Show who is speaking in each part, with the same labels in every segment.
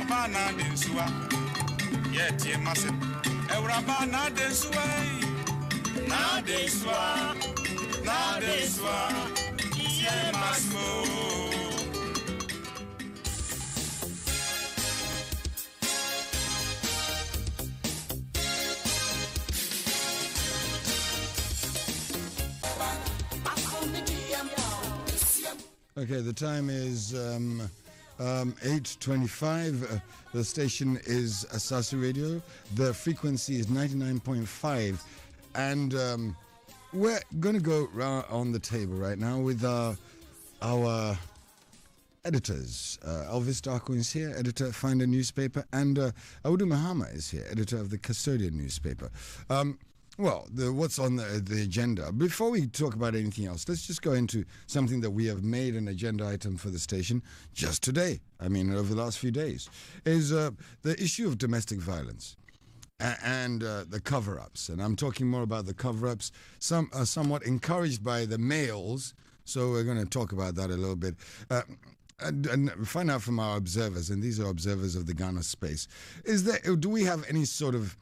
Speaker 1: Bana densua, yet ye mustn't. Eurabana densua, na densua, ye must move.
Speaker 2: Okay, the time is 8:25. The station is Asaase Radio. The frequency is 99.5. And we're going to go round on the table right now with our editors. Elvis Darko is here, editor of Finder newspaper, and Audu Mahama is here, editor of the Custodian newspaper. What's on the agenda? Before we talk about anything else, let's just go into something that we have made an agenda item for the station just today. I mean, over the last few days, is the issue of domestic violence and the cover-ups. And I'm talking more about the cover-ups, somewhat encouraged by the males. So we're going to talk about that a little bit. And find out from our observers, and these are observers of the Ghana space. Do we have any sort of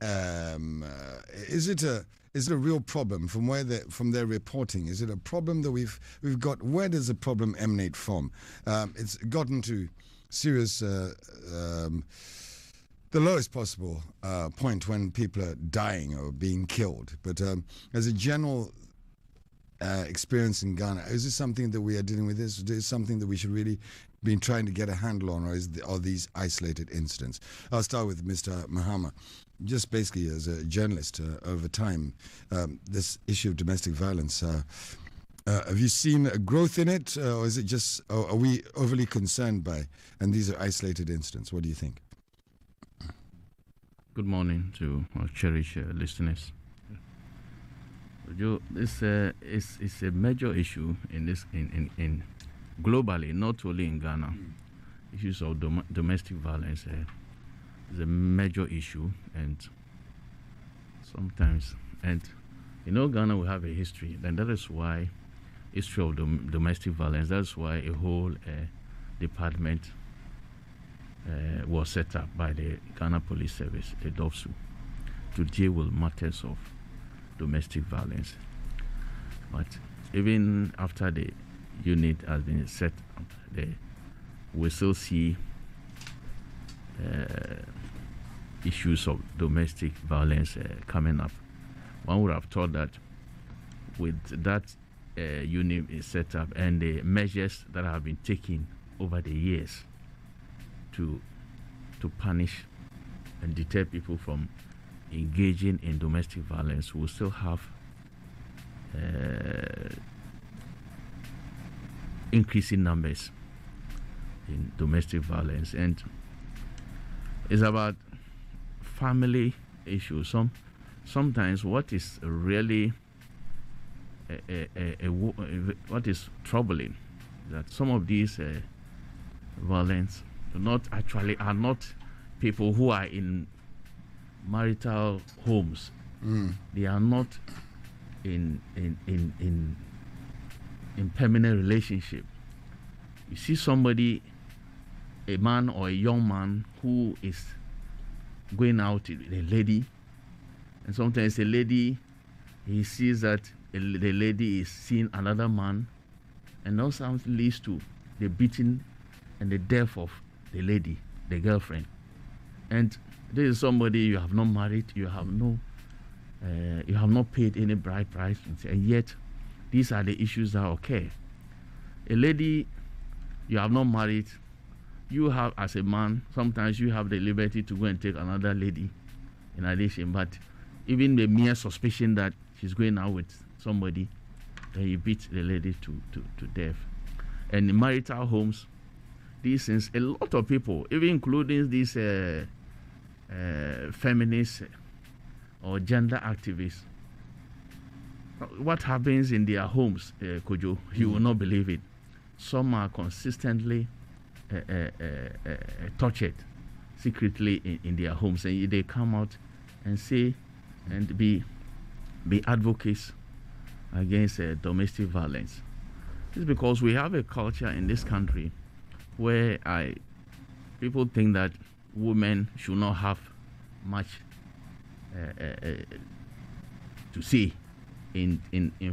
Speaker 2: is it a real problem from their reporting? Is it a problem that we've got? Where does the problem emanate from? It's gotten to serious, the lowest possible point when people are dying or being killed. But as a general experience in Ghana, is this something that we are dealing with? Is this something that we should really be trying to get a handle on, or are these isolated incidents? I'll start with Mr. Mahama. Just basically as a journalist over time, this issue of domestic violence, have you seen a growth in it, or is it just, or are we overly concerned by, and these are isolated incidents? What do you think?
Speaker 3: Good morning to our cherished listeners. This is a major issue in globally, not only in Ghana. Issues of domestic violence is a major issue, and sometimes, Ghana will have a history, and that is why history of domestic violence. That's why a whole department was set up by the Ghana Police Service, the DOFSU, to deal with matters of domestic violence. But even after the unit has been set up, we still see issues of domestic violence coming up. One would have thought that with that unit is set up and the measures that have been taken over the years to punish and deter people from engaging in domestic violence, will still have increasing numbers in domestic violence, and it's about family issues. Sometimes what is really what is troubling, that some of these violence are not people who are in marital homes. They are not in permanent relationship. You see somebody, a man or a young man, who is going out with a lady, and sometimes a lady, he sees that the lady is seeing another man, and also leads to the beating and the death of the lady, the girlfriend. And this is somebody you have not married, you have not paid any bride price, and yet these are the issues that occur. A lady you have not married, you have, as a man, sometimes you have the liberty to go and take another lady in addition, but even the mere suspicion that she's going out with somebody, then you beat the lady to death. And in marital homes, these things, a lot of people, even including these feminists or gender activists, what happens in their homes, Kojo, you will not believe it. Some are consistently tortured secretly in their homes, and they come out and say and be advocates against domestic violence. It's because we have a culture in this country where I people think that women should not have much to say in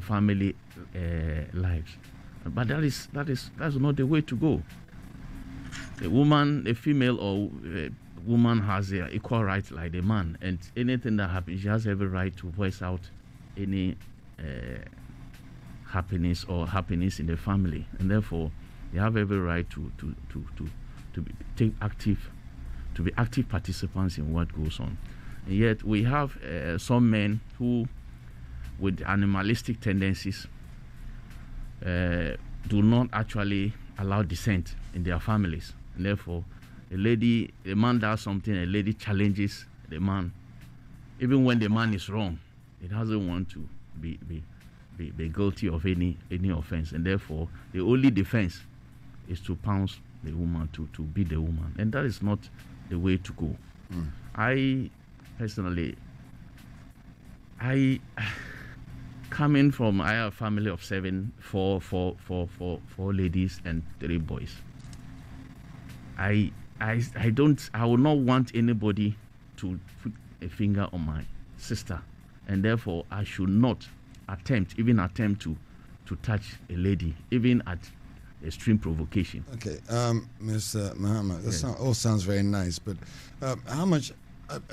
Speaker 3: family lives, but that's not the way to go. A female or woman has equal rights like the man, and anything that happens, she has every right to voice out any happiness in the family, and therefore they have every right to be active participants in what goes on. And yet we have some men who, with animalistic tendencies, do not actually allow dissent in their families. And therefore, a man does something, a lady challenges the man, even when the man is wrong. It doesn't want to be guilty of any offense, and therefore the only defense is to pounce the woman, to beat the woman, and that is not the way to go. I personally, coming from a family of four ladies and 3 boys. I would not want anybody to put a finger on my sister, and therefore I should not attempt to touch a lady, even at extreme provocation.
Speaker 2: Okay, Mr. Muhammad, that all sounds very nice, but how much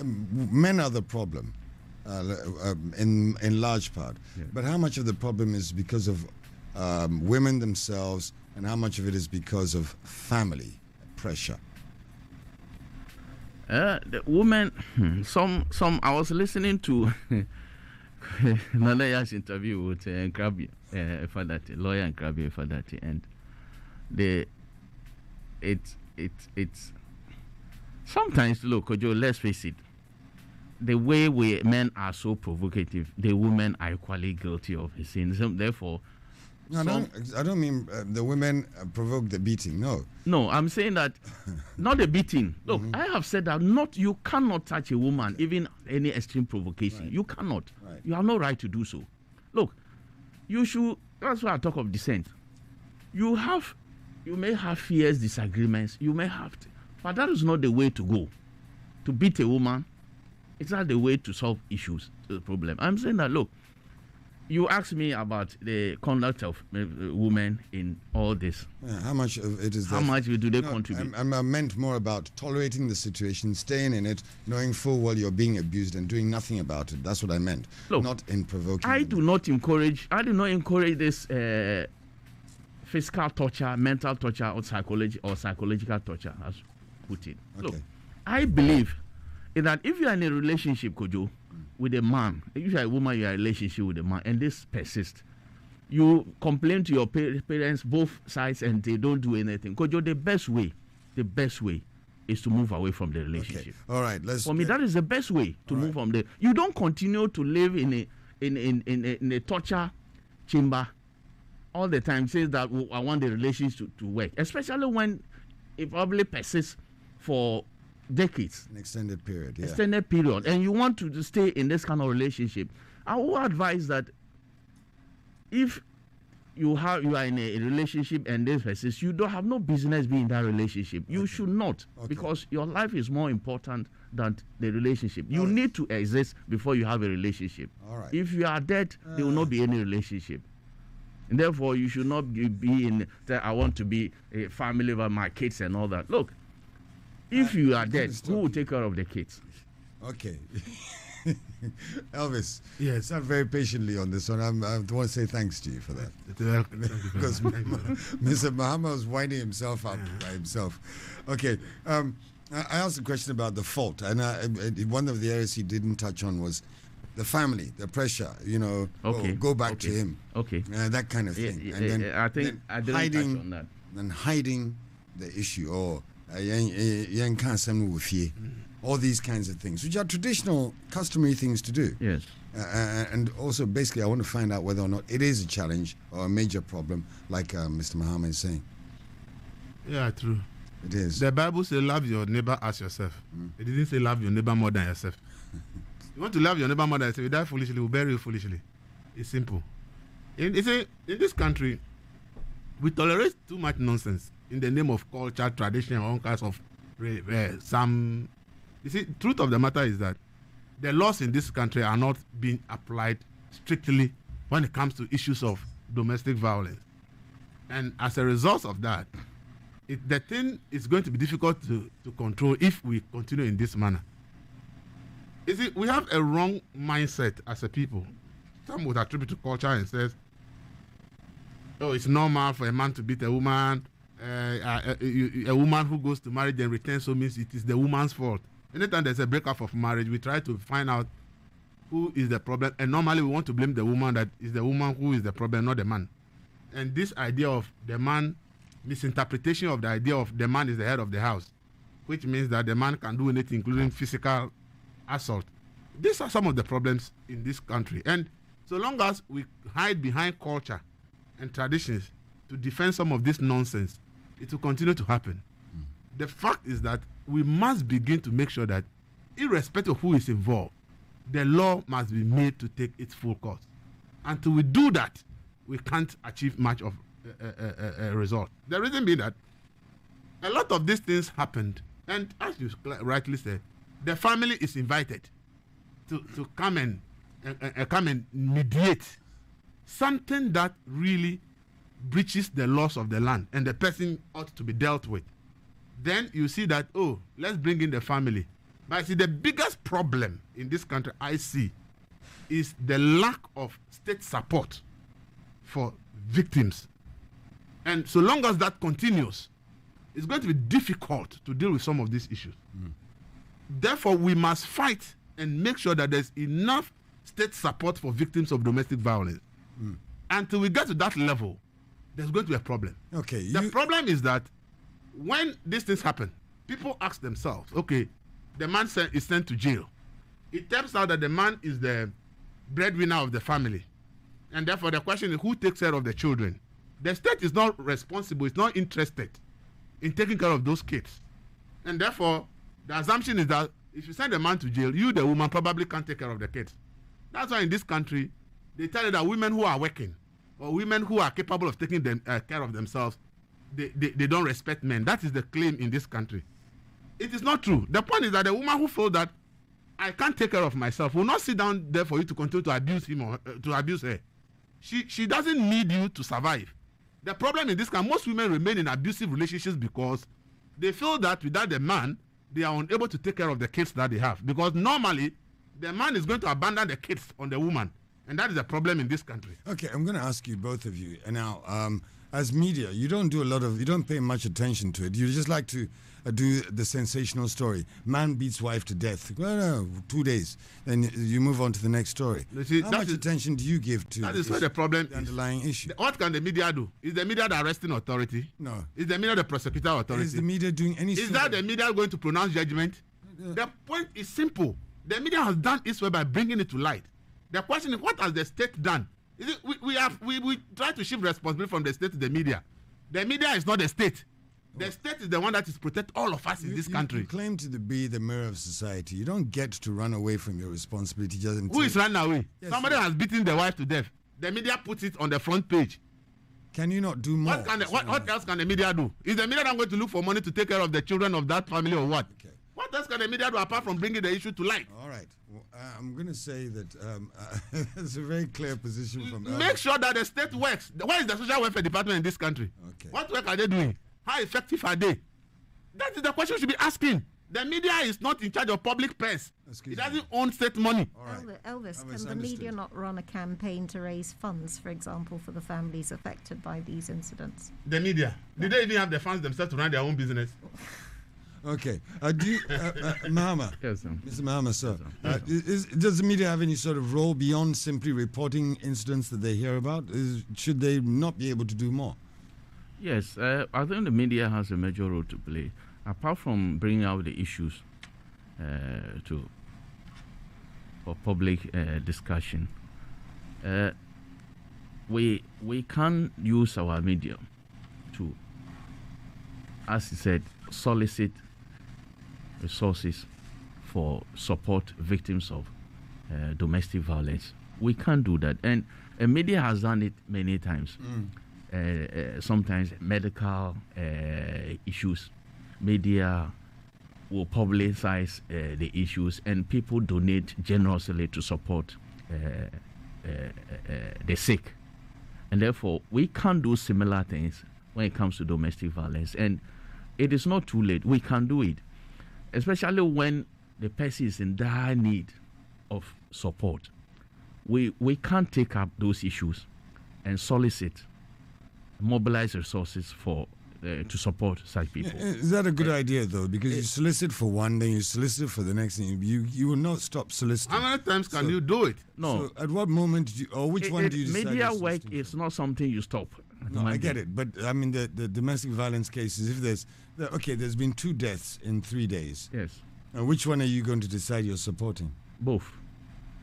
Speaker 2: men are the problem in large part, but how much of the problem is because of women themselves, and how much of it is because of family pressure?
Speaker 3: The women, some. I was listening to Nanaya's interview with Nkrabi Fadati, lawyer Nkrabi Fadati, and it's sometimes, look, Kojo, let's face it, the way men are so provocative, the women are equally guilty of the sin. So therefore,
Speaker 2: no, I don't mean the women provoke the beating. No,
Speaker 3: I'm saying that not the beating. Look, I have said that you cannot touch a woman, even any extreme provocation. Right. You cannot. Right. You have no right to do so. Look, you should. That's why I talk of dissent. You may have fierce disagreements. You may have to, but that is not the way to go. To beat a woman, it's not the way to solve issues. The problem. I'm saying that, look. You asked me about the conduct of women in all this.
Speaker 2: Yeah, how much of it is
Speaker 3: how much do they contribute?
Speaker 2: I meant more about tolerating the situation, staying in it, knowing full well you're being abused and doing nothing about it. That's what I meant.
Speaker 3: Look,
Speaker 2: not in provoking.
Speaker 3: I do not encourage this physical torture, mental torture, or psychological torture, as put it. Okay. Look, I believe that if you are in a relationship, Kojo, with a man, if you are a woman, you are in a relationship with a man, and this persists, you complain to your parents, both sides, and they don't do anything. Kojo, the best way is to move away from the relationship.
Speaker 2: Okay. All right,
Speaker 3: for me, that is the best way to move from there. You don't continue to live in a torture chamber all the time, says that I want the relationship to work, especially when it probably persists for decades,
Speaker 2: an extended period,
Speaker 3: and you want to stay in this kind of relationship. I will advise that if you are in a relationship and this persists, you don't have no business being in that relationship. You should not, because your life is more important than the relationship. You need to exist before you have a relationship. If you are dead, there will not be any relationship. And therefore, you should not be in that I want to be a family with my kids and all that. Look, if you are dead, who will take care of the kids?
Speaker 2: Okay. Elvis,
Speaker 4: yes,
Speaker 2: sat very patiently on this one. I want to say thanks to you for that. Because Mr. Muhammad was winding himself up by himself. Okay. I asked a question about the fault, and one of the areas he didn't touch on was the family, the pressure, go back to him.
Speaker 3: Okay.
Speaker 2: That kind of thing.
Speaker 3: And then I think I didn't touch on that.
Speaker 2: And hiding the issue, or all these kinds of things, which are traditional, customary things to do.
Speaker 3: Yes.
Speaker 2: And also, basically, I want to find out whether or not it is a challenge or a major problem, like Mr. Muhammad is saying.
Speaker 4: Yeah, true.
Speaker 2: It is.
Speaker 4: The Bible says, love your neighbor as yourself. It didn't say love your neighbor more than yourself. You want to love your neighbor more than yourself, you die foolishly, will bury you foolishly. It's simple. In this country, we tolerate too much nonsense in the name of culture, tradition, and all kinds of some. You see, truth of the matter is that the laws in this country are not being applied strictly when it comes to issues of domestic violence. And as a result of that, the thing is going to be difficult to control if we continue in this manner. You see, we have a wrong mindset as a people. Some would attribute to culture and says, oh, it's normal for a man to beat a woman. A woman who goes to marriage and returns home means it is the woman's fault. Anytime there's a breakup of marriage, we try to find out who is the problem. And normally we want to blame the woman, that is the woman who is the problem, not the man. And this idea of the man, misinterpretation of the idea of the man is the head of the house, which means that the man can do anything, including physical assault. These are some of the problems in this country. And so long as we hide behind culture and traditions to defend some of this nonsense, it will continue to happen. The fact is that we must begin to make sure that, irrespective of who is involved, the law must be made to take its full course. Until we do that, we can't achieve much of a result. The reason being that a lot of these things happened, and as you rightly said, the family is invited to come and mediate something that really breaches the laws of the land, and the person ought to be dealt with. Then you see that, oh, let's bring in the family. But I see the biggest problem in this country I see is the lack of state support for victims. And so long as that continues, it's going to be difficult to deal with some of these issues. Therefore, we must fight and make sure that there's enough state support for victims of domestic violence. Until we get to that level, there's going to be a problem.
Speaker 2: Okay.
Speaker 4: The problem is that when these things happen, people ask themselves, okay, the man is sent to jail. It turns out that the man is the breadwinner of the family. And therefore, the question is, who takes care of the children? The state is not responsible, it's not interested in taking care of those kids. And therefore, the assumption is that if you send a man to jail, you, the woman, probably can't take care of the kids. That's why in this country, they tell you that women who are working or women who are capable of taking care of themselves, they don't respect men. That is the claim in this country. It is not true. The point is that the woman who feels that I can't take care of myself will not sit down there for you to continue to abuse him or to abuse her. She doesn't need you to survive. The problem in this country, most women remain in abusive relationships because they feel that without the man, they are unable to take care of the kids that they have. Because normally, the man is going to abandon the kids on the woman. And that is a problem in this country.
Speaker 2: Okay, I'm going to ask you, both of you. And now, as media, you don't pay much attention to it. You just like to do the sensational story. Man beats wife to death. Well, no, 2 days. Then you move on to the next story.
Speaker 4: See,
Speaker 2: how much attention do you give to
Speaker 4: that is where the problem
Speaker 2: the underlying issue?
Speaker 4: What can the media do? Is the media the arresting authority?
Speaker 2: No.
Speaker 4: Is the media the prosecutor authority?
Speaker 2: Is the media doing anything?
Speaker 4: Is that the media going to pronounce judgment? The point is simple. The media has done its way by bringing it to light. The question is, what has the state done? Is it, we try to shift responsibility from the state to the media. The media is not the state. The state is the one that is protect all of us in this country.
Speaker 2: You claim to be the mirror of society. You don't get to run away from your responsibility.
Speaker 4: Who is running away?
Speaker 2: Yes,
Speaker 4: Somebody has beaten the wife to death. The media puts it on the front page.
Speaker 2: Can you not do more?
Speaker 4: What else can the media do? Is the media not going to look for money to take care of the children of that family or what?
Speaker 2: Okay.
Speaker 4: What else can the media do apart from bringing the issue to light?
Speaker 2: All right. Well, I'm going to say that it's a very clear position from...
Speaker 4: Make sure that the state works. Where is the social welfare department in this country?
Speaker 2: Okay.
Speaker 4: What work are they doing? How effective are they? That is the question you should be asking. The media is not in charge of public purse. It doesn't own state money.
Speaker 2: All right.
Speaker 5: Elvis, can the media not run a campaign to raise funds, for example, for the families affected by these incidents?
Speaker 4: The media. Did they even have the funds themselves to run their own business?
Speaker 2: Okay. Mahama.
Speaker 3: Yes, sir.
Speaker 2: Mr. Mahama, sir. Does the media have any sort of role beyond simply reporting incidents that they hear about? Should they not be able to do more?
Speaker 3: Yes, I think the media has a major role to play. Apart from bringing out the issues for public discussion, we can use our media to, as he said, solicit resources for support victims of domestic violence. We can do that, and media has done it many times. Sometimes medical issues, media will publicize the issues, and people donate generously to support the sick. And therefore, we can do similar things when it comes to domestic violence. And it is not too late. We can do it, especially when the person is in dire need of support. We can take up those issues and solicit, mobilize resources for to support such people.
Speaker 2: Is that a good idea, though? Because you solicit for one, then you solicit for the next thing. You will not stop soliciting.
Speaker 4: How many times can you do it?
Speaker 3: No.
Speaker 2: So at what moment do you, or which one do you decide?
Speaker 3: Media work is not something you stop.
Speaker 2: No, I get it. But, I mean, the domestic violence cases, if there's been 2 deaths in 3 days.
Speaker 3: Yes.
Speaker 2: Which one are you going to decide you're supporting?
Speaker 3: Both.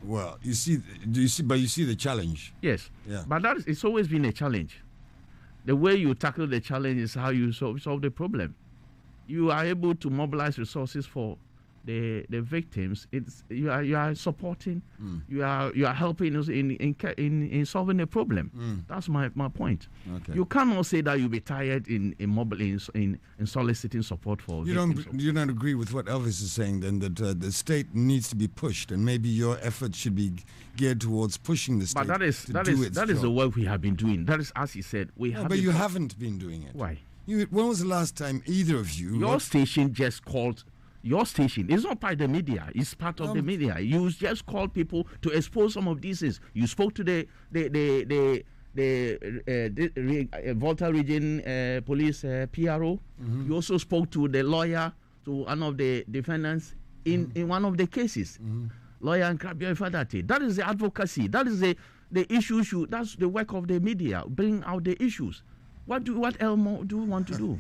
Speaker 2: Well, you see the challenge.
Speaker 3: Yes.
Speaker 2: Yeah.
Speaker 3: But it's always been a challenge. The way you tackle the challenge is how you solve the problem. You are able to mobilize resources for the victims. You are supporting. You are helping us in solving the problem. That's my point.
Speaker 2: Okay.
Speaker 3: You cannot say that you'll be tired in soliciting support for victims.
Speaker 2: You don't agree with what Elvis is saying, then, that the state needs to be pushed, and maybe your efforts should be geared towards pushing the state.
Speaker 3: But that is the work we have been doing. That is, as he said, we have.
Speaker 2: But you haven't been doing it.
Speaker 3: Why?
Speaker 2: When was the last time either of you?
Speaker 3: Your station just called. Your station is not part of the media. It's part of the media. You just called people to expose some of these things. You spoke to the Volta Region Police PRO. You also spoke to the lawyer, to one of the defendants in one of the cases. Lawyer and Krabia Fadate. That is the advocacy. That is the issue. That's the work of the media. Bring out the issues. What else more do we want to do?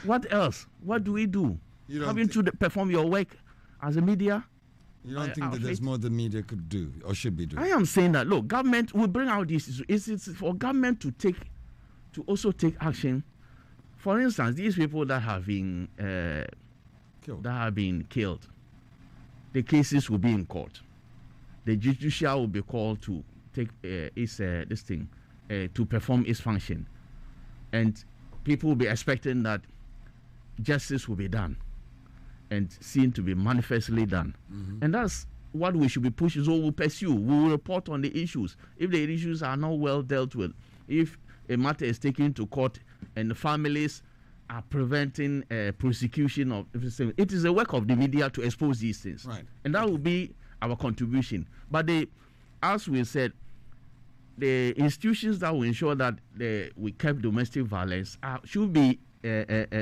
Speaker 3: What else? What do we do? Having to perform your work as a media?
Speaker 2: You don't think that there's more the media could do or should be doing?
Speaker 3: I am saying that, look, government will bring out this. It's for government to also take action. For instance, these people that have been killed, the cases will be in court. The judicial will be called to take to perform its function, and people will be expecting that justice will be done and seen to be manifestly done. And that's what we should be pushing. So we'll pursue. We will report on the issues. If the issues are not well dealt with, if a matter is taken to court and the families are preventing prosecution of it is the work of the media to expose these things.
Speaker 2: Right.
Speaker 3: And that will be our contribution. But as we said, the institutions that will ensure that we keep domestic violence should be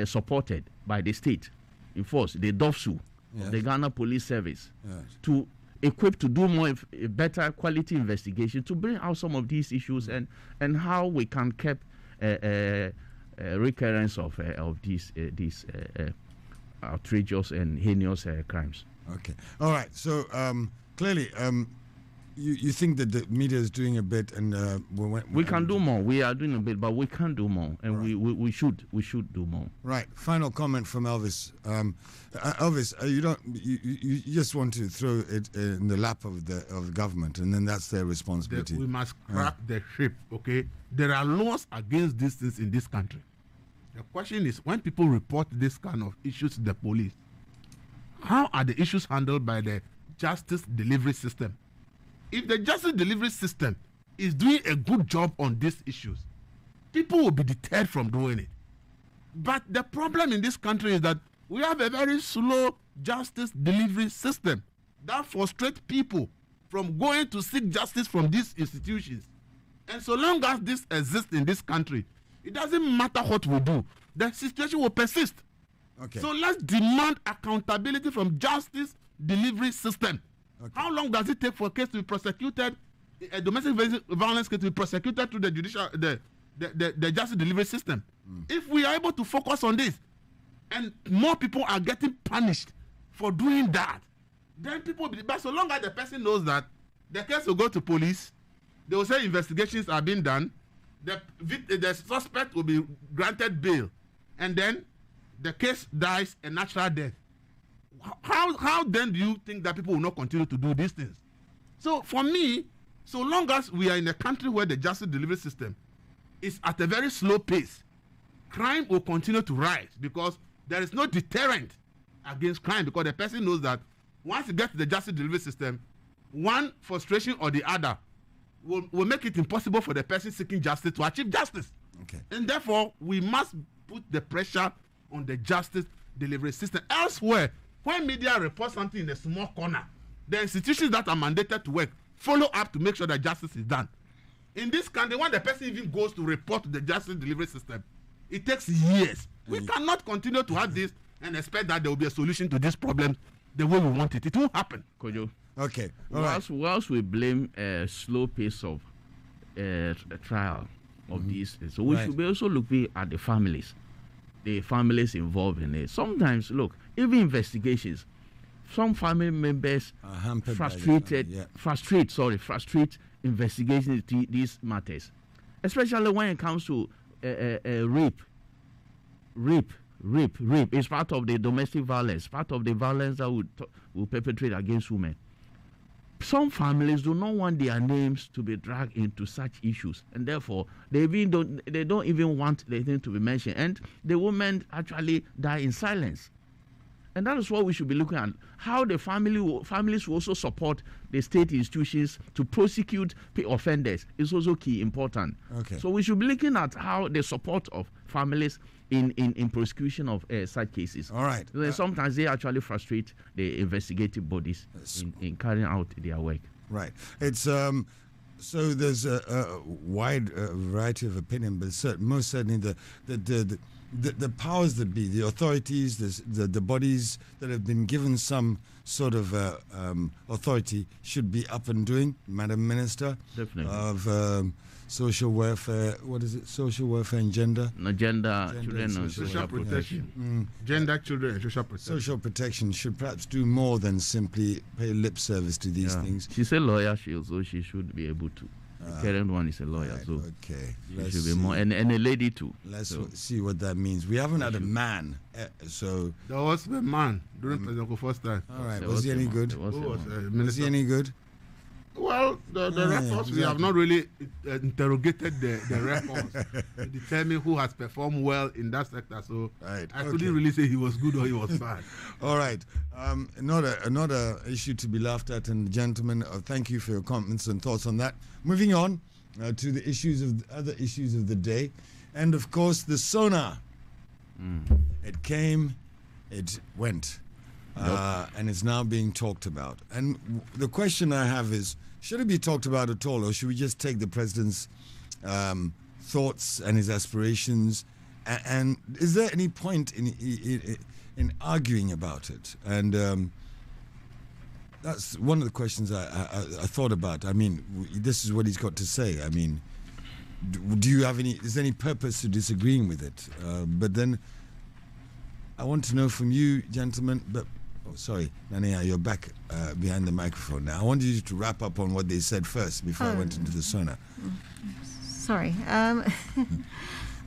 Speaker 3: supported by the state. In force, the DOFSU, the Ghana Police Service, to equip to do more better quality investigation to bring out some of these issues and how we can keep recurrence of these outrageous and heinous crimes.
Speaker 2: Okay. All right. So clearly, you think that the media is doing a bit, and
Speaker 3: we can do more. We are doing a bit, but we can do more, and we should do more.
Speaker 2: Right. Final comment from Elvis. Elvis, you just want to throw it in the lap of the government, and then that's their responsibility.
Speaker 4: We must crack the ship. Okay. There are laws against these things in this country. The question is, when people report this kind of issues to the police, how are the issues handled by the justice delivery system? If the justice delivery system is doing a good job on these issues, people will be deterred from doing it. But the problem in this country is that we have a very slow justice delivery system that frustrates people from going to seek justice from these institutions. And so long as this exists in this country, it doesn't matter what we do, the situation will persist.
Speaker 2: Okay.
Speaker 4: So let's demand accountability from justice delivery system. Okay. How long does it take for a case to be prosecuted, a domestic violence case to be prosecuted through the judicial, the justice delivery system? If we are able to focus on this, and more people are getting punished for doing that, then people will be, but so long as the person knows that the case will go to police, they will say investigations are being done, the suspect will be granted bail, and then the case dies a natural death. How then do you think that people will not continue to do these things? So for me, so long as we are in a country where the justice delivery system is at a very slow pace, crime will continue to rise because there is no deterrent against crime, because the person knows that once you get to the justice delivery system, one frustration or the other will make it impossible for the person seeking justice to achieve justice.
Speaker 2: Okay.
Speaker 4: And therefore, we must put the pressure on the justice delivery system. Elsewhere, when media reports something in a small corner, the institutions that are mandated to work follow up to make sure that justice is done. In this country, when the person even goes to report to the justice delivery system, it takes years. We cannot continue to have this and expect that there will be a solution to this problem the way we want it. It won't happen.
Speaker 3: Kojo.
Speaker 2: Okay. All right.
Speaker 3: Whilst we blame slow pace of trial of these, so we should be also looking at the families involved in it. Sometimes, look, even investigations, some family members frustrate investigations to these matters, especially when it comes to rape. Rape is part of the domestic violence, part of the violence that will perpetrate against women. Some families do not want their names to be dragged into such issues, and therefore they don't even want the thing to be mentioned, and the women actually die in silence. And that is what we should be looking at. How the families will also support the state institutions to prosecute offenders is also key, important.
Speaker 2: Okay.
Speaker 3: So we should be looking at how the support of families in prosecution of such cases.
Speaker 2: All right.
Speaker 3: Sometimes they actually frustrate the investigative bodies in carrying out their work.
Speaker 2: Right. It's so there's a wide variety of opinion, but most certainly the powers that be, the authorities, the bodies that have been given some sort of authority should be up and doing, Madam Minister.
Speaker 3: Definitely.
Speaker 2: Of social welfare, what is it? Social welfare and gender?
Speaker 3: Gender, children, and
Speaker 4: social protection. Gender, children, and social protection.
Speaker 2: Social protection should perhaps do more than simply pay lip service to these things.
Speaker 3: She's a lawyer, she should be able to. The current one is a lawyer,
Speaker 2: Right,
Speaker 3: so
Speaker 2: okay.
Speaker 3: she should be more, and a lady too.
Speaker 2: Let's see what that means. We haven't had a man, so.
Speaker 4: There was a man during President Kufuor's time.
Speaker 2: All right,
Speaker 3: There
Speaker 2: was he any
Speaker 3: a man.
Speaker 2: good?
Speaker 3: There was
Speaker 4: Who
Speaker 3: a
Speaker 4: was
Speaker 3: man.
Speaker 2: Was he any good?
Speaker 4: Well, the records, we have not really interrogated the records to determine who has performed well in that sector. So
Speaker 2: Right,
Speaker 4: I
Speaker 2: okay.
Speaker 4: couldn't really say he was good or he was bad.
Speaker 2: All right. Another issue to be laughed at, and gentlemen, thank you for your comments and thoughts on that. Moving on to the other issues of the day, and of course the sonar. It came, it went, and it's now being talked about. And the question I have is, should it be talked about at all, or should we just take the president's thoughts and his aspirations? And is there any point in arguing about it? And that's one of the questions I thought about. I mean, this is what he's got to say. I mean, do you have is there any purpose to disagreeing with it? But then I want to know from you, gentlemen, sorry, Nania, you're back behind the microphone now. I wanted you to wrap up on what they said first before I went into the sauna.
Speaker 5: Sorry.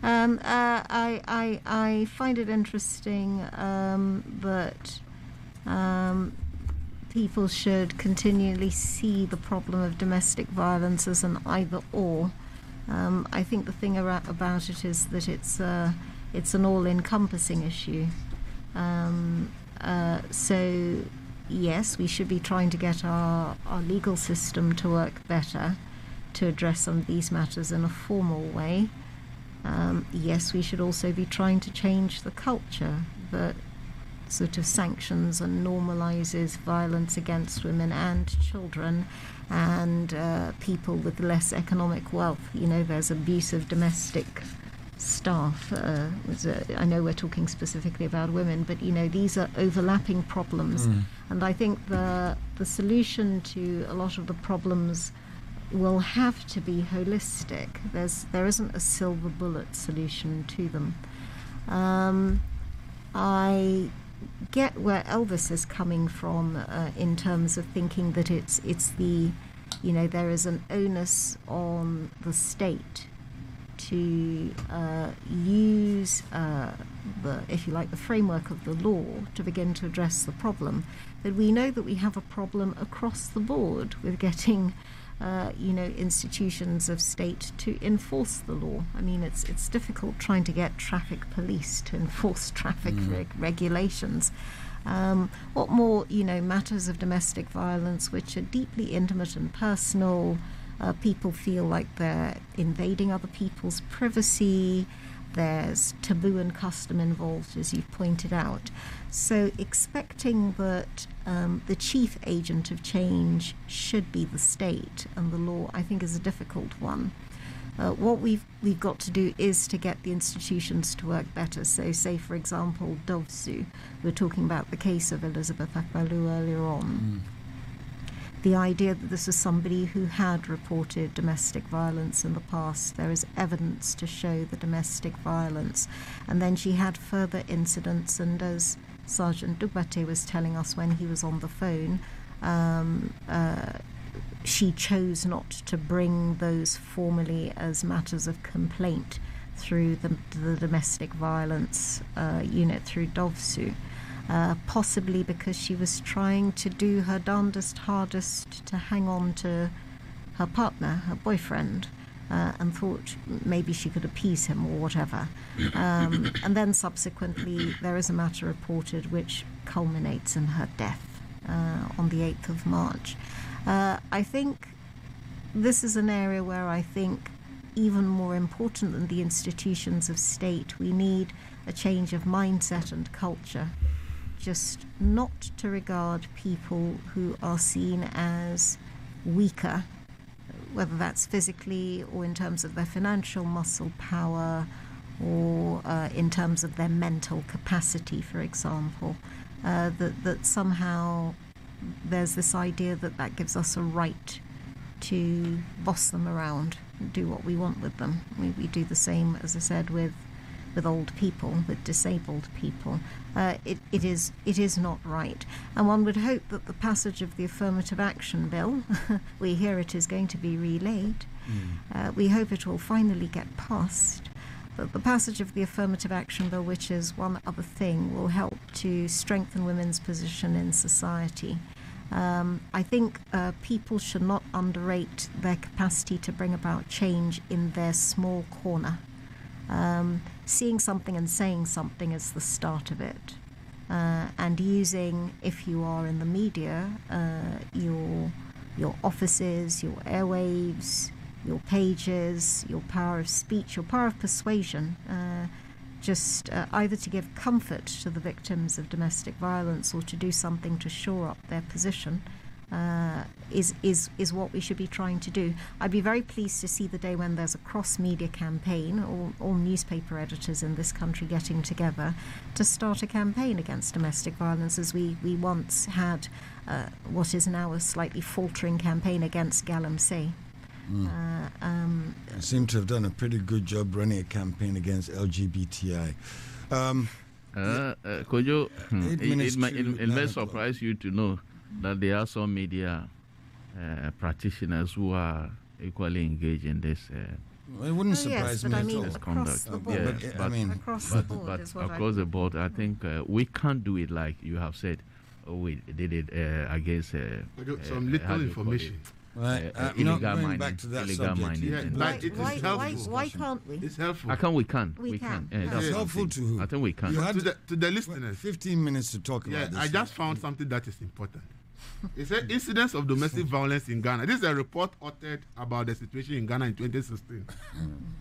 Speaker 5: I find it interesting that people should continually see the problem of domestic violence as an either-or. I think the thing about it is that it's an all-encompassing issue. So, yes, we should be trying to get our legal system to work better to address some of these matters in a formal way. Yes, we should also be trying to change the culture that sort of sanctions and normalizes violence against women and children and people with less economic wealth. You know, there's abuse of domestic staff. I know we're talking specifically about women, but you know, these are overlapping problems. And I think the solution to a lot of the problems will have to be holistic. There isn't a silver bullet solution to them. I get where Elvis is coming from in terms of thinking that it's the, you know, there is an onus on the state to use if you like, the framework of the law to begin to address the problem. But we know that we have a problem across the board with getting institutions of state to enforce the law. I mean, it's difficult trying to get traffic police to enforce traffic regulations. What more, matters of domestic violence which are deeply intimate and personal. People feel like they're invading other people's privacy. There's taboo and custom involved, as you've pointed out. So expecting that the chief agent of change should be the state and the law, I think, is a difficult one. What we've got to do is to get the institutions to work better. So, say, for example, Dovsu, we were talking about the case of Elizabeth Akbalu earlier on. The idea that this is somebody who had reported domestic violence in the past. There is evidence to show the domestic violence. And then she had further incidents, and as Sergeant Dubate was telling us when he was on the phone, she chose not to bring those formally as matters of complaint through the domestic violence unit through Dovsu. Possibly because she was trying to do her darndest hardest to hang on to her partner, her boyfriend, and thought maybe she could appease him or whatever. And then subsequently there is a matter reported which culminates in her death on the 8th of March. I think this is an area where I think even more important than the institutions of state, we need a change of mindset and culture. Just not to regard people who are seen as weaker, whether that's physically or in terms of their financial muscle power or in terms of their mental capacity, for example, that somehow there's this idea that gives us a right to boss them around and do what we want with them. We do the same, as I said, with old people, with disabled people. It is not right. And one would hope that the passage of the Affirmative Action Bill, we hear it is going to be relayed, we hope it will finally get passed. But the passage of the Affirmative Action Bill, which is one other thing, will help to strengthen women's position in society. I think people should not underrate their capacity to bring about change in their small corner. Seeing something and saying something is the start of it. And using, if you are in the media, your offices, your airwaves, your pages, your power of speech, your power of persuasion, just either to give comfort to the victims of domestic violence or to do something to shore up their position, is what we should be trying to do. I'd be very pleased to see the day when there's a cross-media campaign, all newspaper editors in this country getting together to start a campaign against domestic violence, as we once had what is now a slightly faltering campaign against Galamsey.
Speaker 2: I seem to have done a pretty good job running a campaign against LGBTI.
Speaker 3: Kojo, it may surprise you to know that there are some media practitioners who are equally engaged in this.
Speaker 2: It wouldn't surprise me at all.
Speaker 5: Across the board.
Speaker 3: Across the board, I think we can't do it like you have said. We did it against
Speaker 4: some little information.
Speaker 2: Right,
Speaker 3: illegal
Speaker 2: going
Speaker 3: mining.
Speaker 2: back to that
Speaker 3: Illegal
Speaker 2: subject.
Speaker 3: mining.
Speaker 4: Yeah, like it is helpful.
Speaker 5: Why can't we?
Speaker 4: It's helpful.
Speaker 3: I can. We can.
Speaker 5: We can.
Speaker 3: Yeah,
Speaker 5: It's
Speaker 3: that's
Speaker 2: helpful
Speaker 3: something.
Speaker 2: to who?
Speaker 3: I think we can.
Speaker 2: You had
Speaker 4: To the listeners.
Speaker 2: 15 minutes to talk
Speaker 4: Yeah,
Speaker 2: about this.
Speaker 4: I just found something that is important. It said incidents of domestic violence in Ghana. This is a report authored about the situation in Ghana in 2016.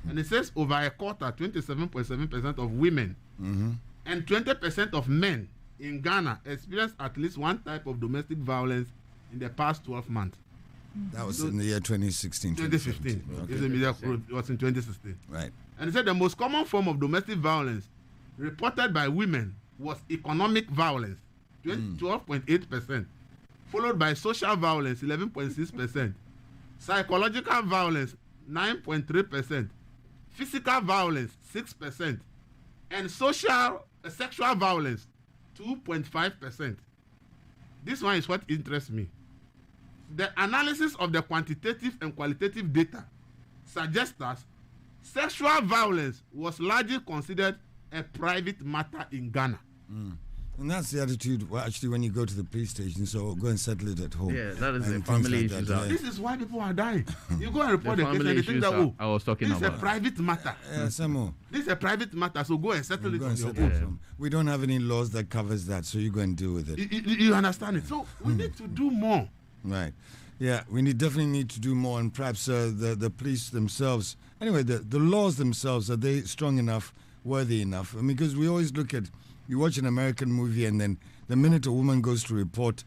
Speaker 4: And it says over a quarter, 27.7% of women and 20% of men in Ghana experienced at least one type of domestic violence in the past 12 months.
Speaker 2: That was in the year 2016.
Speaker 4: 2015.
Speaker 2: Okay.
Speaker 4: It was in 2016.
Speaker 2: Right.
Speaker 4: And it said the most common form of domestic violence reported by women was economic violence, 12.8%, followed by social violence, 11.6%, psychological violence, 9.3%, physical violence, 6%, and sexual violence, 2.5%. This one is what interests me. The analysis of the quantitative and qualitative data suggests that sexual violence was largely considered a private matter in Ghana.
Speaker 2: And that's the attitude, well, actually, when you go to the police station, so go and settle it at home.
Speaker 3: Yeah, that is
Speaker 2: and
Speaker 3: the family
Speaker 2: things like
Speaker 3: issues.
Speaker 2: that,
Speaker 4: This is why people are dying. You go and report the case and
Speaker 3: family
Speaker 4: they think that,
Speaker 3: issues I was talking
Speaker 4: this is a
Speaker 3: about.
Speaker 4: private matter.
Speaker 2: some more.
Speaker 4: This is a private matter, so go and settle it
Speaker 2: Go
Speaker 4: on
Speaker 2: and
Speaker 4: your
Speaker 2: settle
Speaker 4: own.
Speaker 2: it home. We don't have any laws that covers that, so you go and deal with it.
Speaker 4: You understand it? So we need to do more.
Speaker 2: Right. Yeah, we definitely need to do more, and perhaps the police themselves. Anyway, the laws themselves, are they strong enough, worthy enough? I mean, because we always look at, you watch an American movie, and then the minute a woman goes to report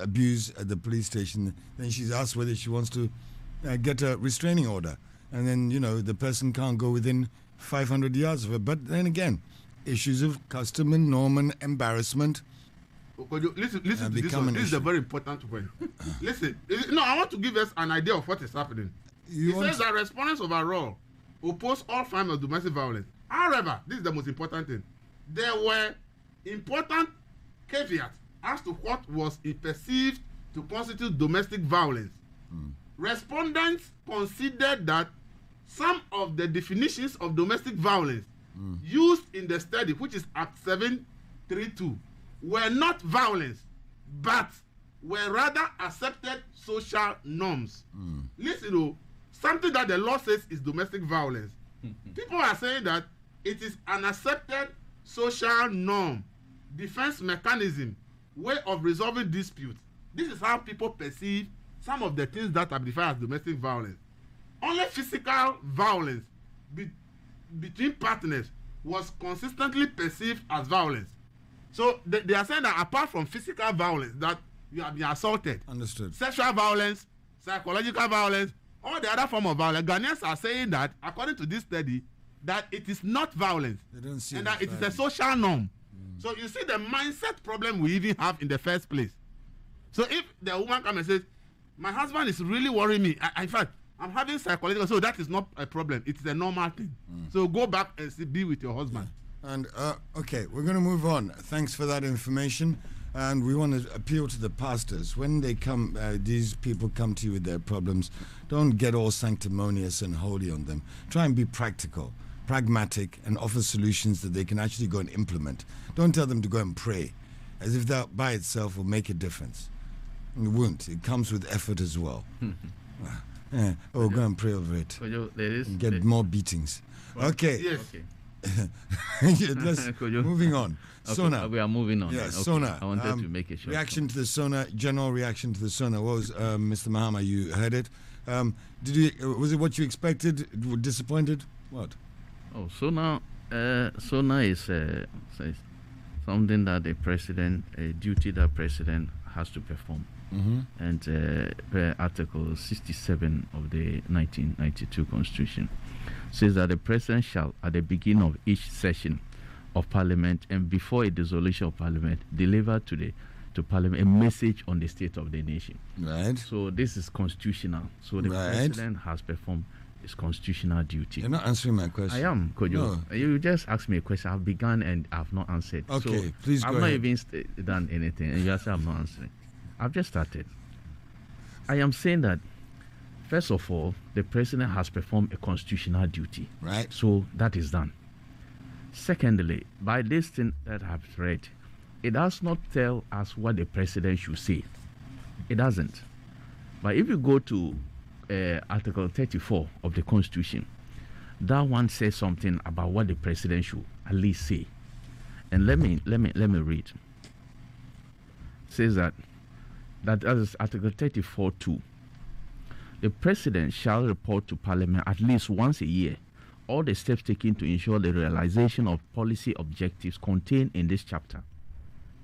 Speaker 2: abuse at the police station, then she's asked whether she wants to get a restraining order, and then the person can't go within 500 yards of her. But then again, issues of custom and norm and embarrassment.
Speaker 4: Listen to this one. This is a very important point. Listen, no, I want to give us an idea of what is happening. It says that respondents overall oppose all forms of domestic violence. However, this is the most important thing. There were important caveats as to what was perceived to constitute domestic violence. Respondents considered that some of the definitions of domestic violence used in the study, which is Act 732, were not violence, but were rather accepted social norms. Listen, something that the law says is domestic violence. People are saying that it is an accepted social norm, defense mechanism, way of resolving disputes. This is how people perceive some of the things that are defined as domestic violence. Only physical violence between partners was consistently perceived as violence. So they are saying that apart from physical violence, that you have been assaulted,
Speaker 2: Understood.
Speaker 4: sexual violence, psychological violence, all the other form of violence, Ghanaians are saying that, according to this study, that it is not violence,
Speaker 2: They don't see
Speaker 4: and
Speaker 2: it
Speaker 4: that
Speaker 2: as
Speaker 4: it is a
Speaker 2: violence.
Speaker 4: social norm. So you see the mindset problem we even have in the first place. So if the woman comes and says, my husband is really worrying me, in fact, I'm having psychological, so that is not a problem. It is a normal thing. So go back and be with your husband.
Speaker 2: And okay, we're going to move on. Thanks for that information. And we want to appeal to the pastors. When they come, these people come to you with their problems, don't get all sanctimonious and holy on them. Try and be practical, pragmatic, and offer solutions that they can actually go and implement. Don't tell them to go and pray, as if that by itself will make a difference. It won't. It comes with effort as well. Go and pray over it. And get more beatings. Okay.
Speaker 4: Yes.
Speaker 3: Okay.
Speaker 2: Moving on.
Speaker 3: Okay,
Speaker 2: Sona.
Speaker 3: we are moving on.
Speaker 2: Yeah,
Speaker 3: Okay.
Speaker 2: Sona.
Speaker 3: I wanted to make a short
Speaker 2: reaction to the Sona. General reaction to the Sona. What was Mr. Mahama? You heard it. Did you? Was it what you expected? Disappointed? What?
Speaker 3: Oh, Sona is something that the president, a duty that president has to perform. And per Article 67 of the 1992 Constitution says that the president shall, at the beginning of each session of Parliament and before a dissolution of Parliament, deliver to Parliament a message on the state of the nation.
Speaker 2: Right.
Speaker 3: So this is constitutional. So the president has performed his constitutional duty.
Speaker 2: You're not answering my question.
Speaker 3: I am, Kojo.
Speaker 2: No.
Speaker 3: You just asked me a question. I've begun and I've not answered.
Speaker 2: Okay,
Speaker 3: so
Speaker 2: please go
Speaker 3: I've not
Speaker 2: ahead.
Speaker 3: even done anything, and you say I'm not answering. I've just started. I am saying that, first of all, the president has performed a constitutional duty.
Speaker 2: Right.
Speaker 3: So that is done. Secondly, by this thing that I've read, it does not tell us what the president should say. It doesn't. But if you go to Article 34 of the Constitution, that one says something about what the president should at least say. And let me read. It says that is Article 34(2). The president shall report to Parliament at least once a year all the steps taken to ensure the realization of policy objectives contained in this chapter.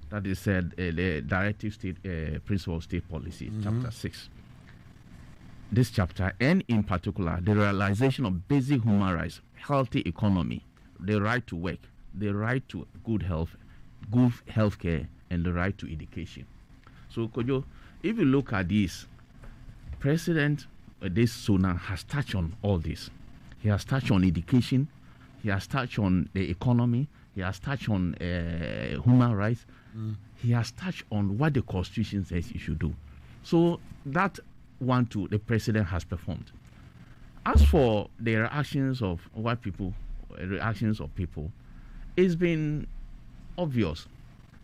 Speaker 3: That is the Directive State Principle of State Policy, Chapter 6. This chapter, and in particular, the realization of basic human rights, healthy economy, the right to work, the right to good health care, and the right to education. So, Kojo, if you look at this, President this Sona has touched on all this. He has touched on education. He has touched on the economy. He has touched on human rights. He has touched on what the Constitution says he should do. So that one too, the president has performed. As for the reactions of white people, it's been obvious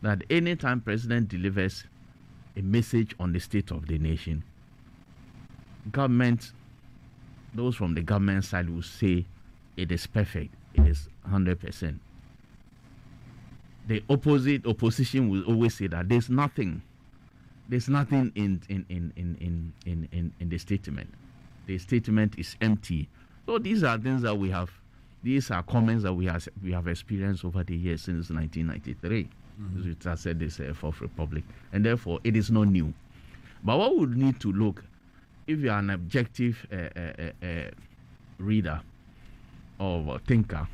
Speaker 3: that anytime president delivers a message on the state of the nation, government, those from the government side will say it is perfect, it is 100%. The opposition will always say that there's nothing in the statement. The statement is empty. So these are things that we have. These are comments that we have experienced over the years since 1993. It has said this Fourth Republic, and therefore it is not new. But what we need to look, if you are an objective reader or thinker,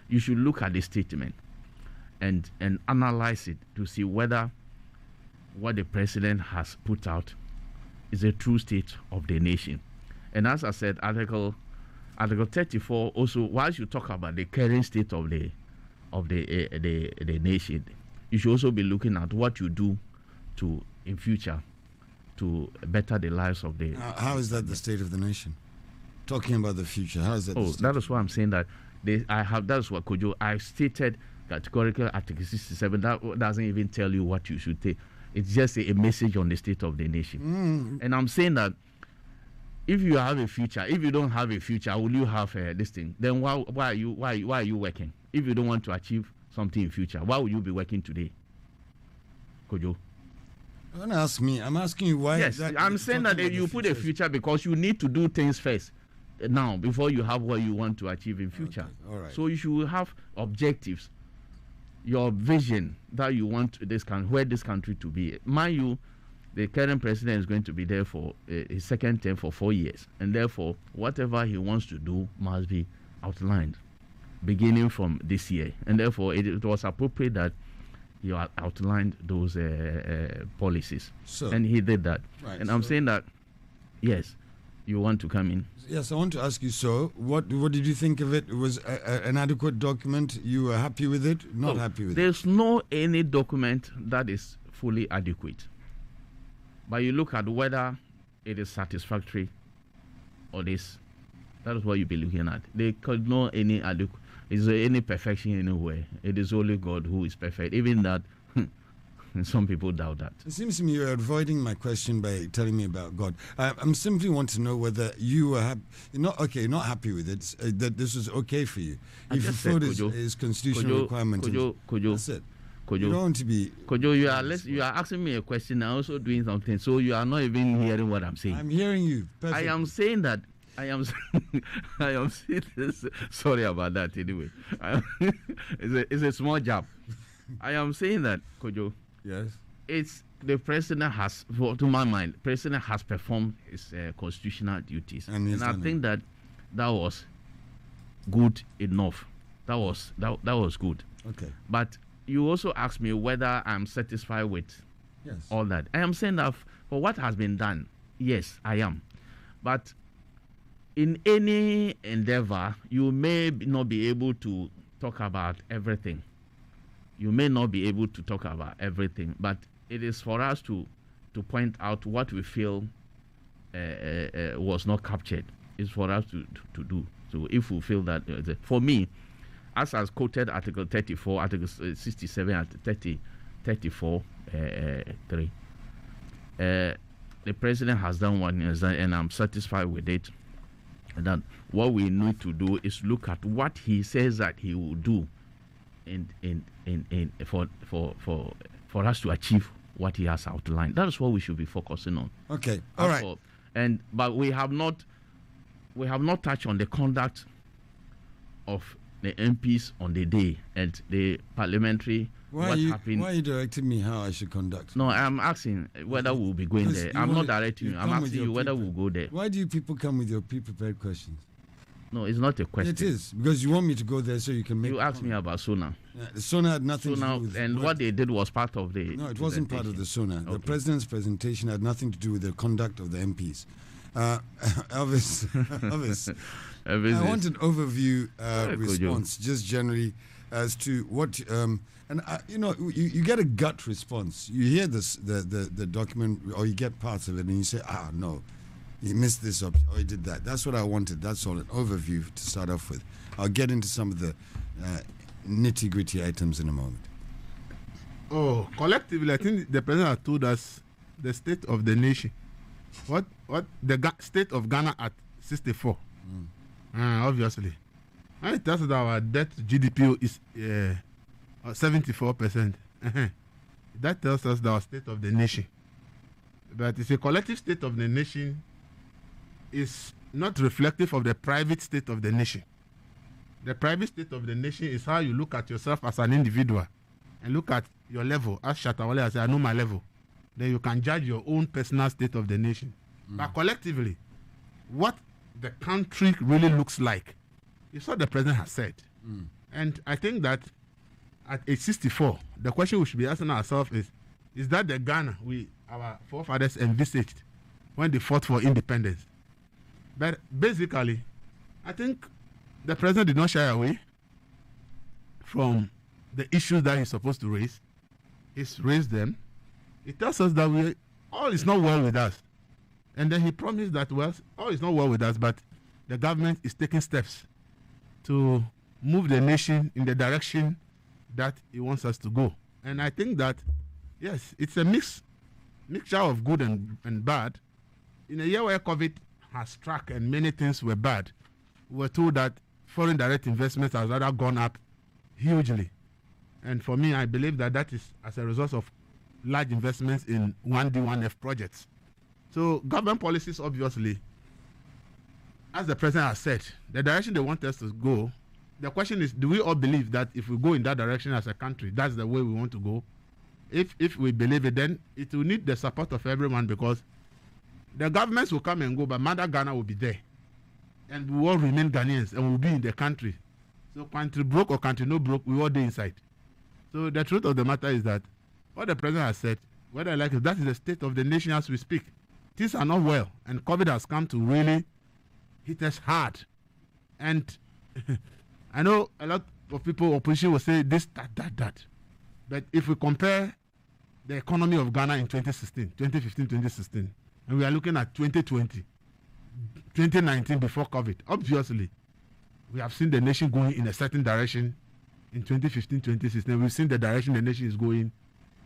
Speaker 3: you should look at the statement and analyze it to see whether what the president has put out is a true state of the nation. And as I said, Article 34 also, whilst you talk about the current state of the nation, you should also be looking at what you do to in future to better the lives of the.
Speaker 2: How is that the state of the nation? Talking about the future, how is that?
Speaker 3: That is why I'm saying that that's what Kojo. I stated categorically Article 67. That doesn't even tell you what you should take. It's just a message on the state of the nation. And I'm saying that if you have a future, if you don't have a future, will you have this thing? Then why are you working? If you don't want to achieve something in future, why will you be working today, Kojo?
Speaker 2: Don't ask me. I'm asking you why.
Speaker 3: Yes, I'm saying that you put a future because you need to do things first now before you have what you want to achieve in future.
Speaker 2: Okay. All right.
Speaker 3: So you should have objectives, your vision that you want where this country to be. Mind you, the current president is going to be there for his second term for 4 years, and therefore whatever he wants to do must be outlined beginning from this year, and therefore it was appropriate that he outlined those policies, and he did that. Right, and I'm saying that, yes, you want to come in.
Speaker 2: Yes, I want to ask you. So, what did you think of it? It was an adequate document. You were happy with it? Not happy with it?
Speaker 3: There's no any document that is fully adequate, but you look at whether it is satisfactory or this. That is what you'll be looking at. There could not any adequate. Is there any perfection anywhere? It is only God who is perfect. Even that, some people doubt that.
Speaker 2: It seems to me you're avoiding my question by telling me about God. I'm simply want to know whether you were not happy with it. That this was okay for you. If you thought his constitutional requirement.
Speaker 3: Kojo,
Speaker 2: that's it. Kojo, you don't want to be.
Speaker 3: Kojo, you are asking me a question. I'm also doing something. So you are not even hearing what I'm saying.
Speaker 2: I'm hearing you. Perfect.
Speaker 3: I am saying that. I am saying this. Sorry about that. Anyway, it's a small job. I am saying that, Kojo.
Speaker 2: Yes.
Speaker 3: It's the president has, to my mind, president has performed his constitutional duties, and I think that was good enough. That was good.
Speaker 2: Okay.
Speaker 3: But you also asked me whether I'm satisfied with all that. I am saying that for what has been done, yes, I am. But in any endeavor, you may not be able to talk about everything. You may not be able to talk about everything, but it is for us to point out what we feel was not captured. It's for us to do. So if we feel that, for me, as I quoted Article 34, Article 67, Article 34, 3, the president has done what he has done, and I'm satisfied with it. And then what we need to do is look at what he says that he will do, for us to achieve what he has outlined. That is what we should be focusing on.
Speaker 2: Okay, all right.
Speaker 3: But we have not touched on the conduct of the MPs on the day and the parliamentary.
Speaker 2: Why are you directing me how I should conduct?
Speaker 3: No, I'm asking whether we'll be going there. I'm not directing you. I'm asking you whether we'll go there.
Speaker 2: Why do you people come with your pre-prepared questions?
Speaker 3: No, it's not a question.
Speaker 2: It is, because you want me to go there so you can make.
Speaker 3: You asked me about SONA.
Speaker 2: The SONA had nothing to do with.
Speaker 3: And what they did was part of the.
Speaker 2: No, it wasn't part of the SONA. Okay. The president's presentation had nothing to do with the conduct of the MPs. Elvis, I want an overview response, just generally, as to what. You get a gut response. You hear the document, or you get parts of it, and you say, no. He missed this or he did that. That's what I wanted. That's all, an overview to start off with. I'll get into some of the nitty-gritty items in a moment.
Speaker 4: Oh, collectively, I think the president has told us the state of the nation. What the state of Ghana at 64? Obviously. And it tells us that our debt to GDP is 74%. That tells us the state of the nation. But it's a collective state of the nation is not reflective of the private state of the nation. The private state of the nation is how you look at yourself as an individual and look at your level. As Shatawale has said, I know my level. Then you can judge your own personal state of the nation. But collectively, what the country really looks like is what the president has said. And I think that at age 64, the question we should be asking ourselves is that the Ghana our forefathers envisaged when they fought for independence? But basically, I think the president did not shy away from the issues that he's supposed to raise. He's raised them. He tells us that all is not well with us. And then he promised that, well, all is not well with us, but the government is taking steps to move the nation in the direction that he wants us to go. And I think that, yes, it's a mixture of good and bad. In a year where COVID has struck and many things were bad, we were told that foreign direct investments has rather gone up hugely. And for me, I believe that is as a result of large investments in 1D, 1F projects. So government policies, obviously, as the president has said, the direction they want us to go, the question is, do we all believe that if we go in that direction as a country, that's the way we want to go? If we believe it, then it will need the support of everyone, because the governments will come and go, but Mother Ghana will be there. And we all remain Ghanaians and we'll be in the country. So country broke or country no broke, we all day inside. So the truth of the matter is that what the president has said, whether I like it, that is the state of the nation as we speak. Things are not well, and COVID has come to really hit us hard. And I know a lot of people, opposition will say this, that. But if we compare the economy of Ghana in 2015, and we are looking at 2020, 2019 before COVID, obviously, we have seen the nation going in a certain direction in 2015, 2016. We've seen the direction the nation is going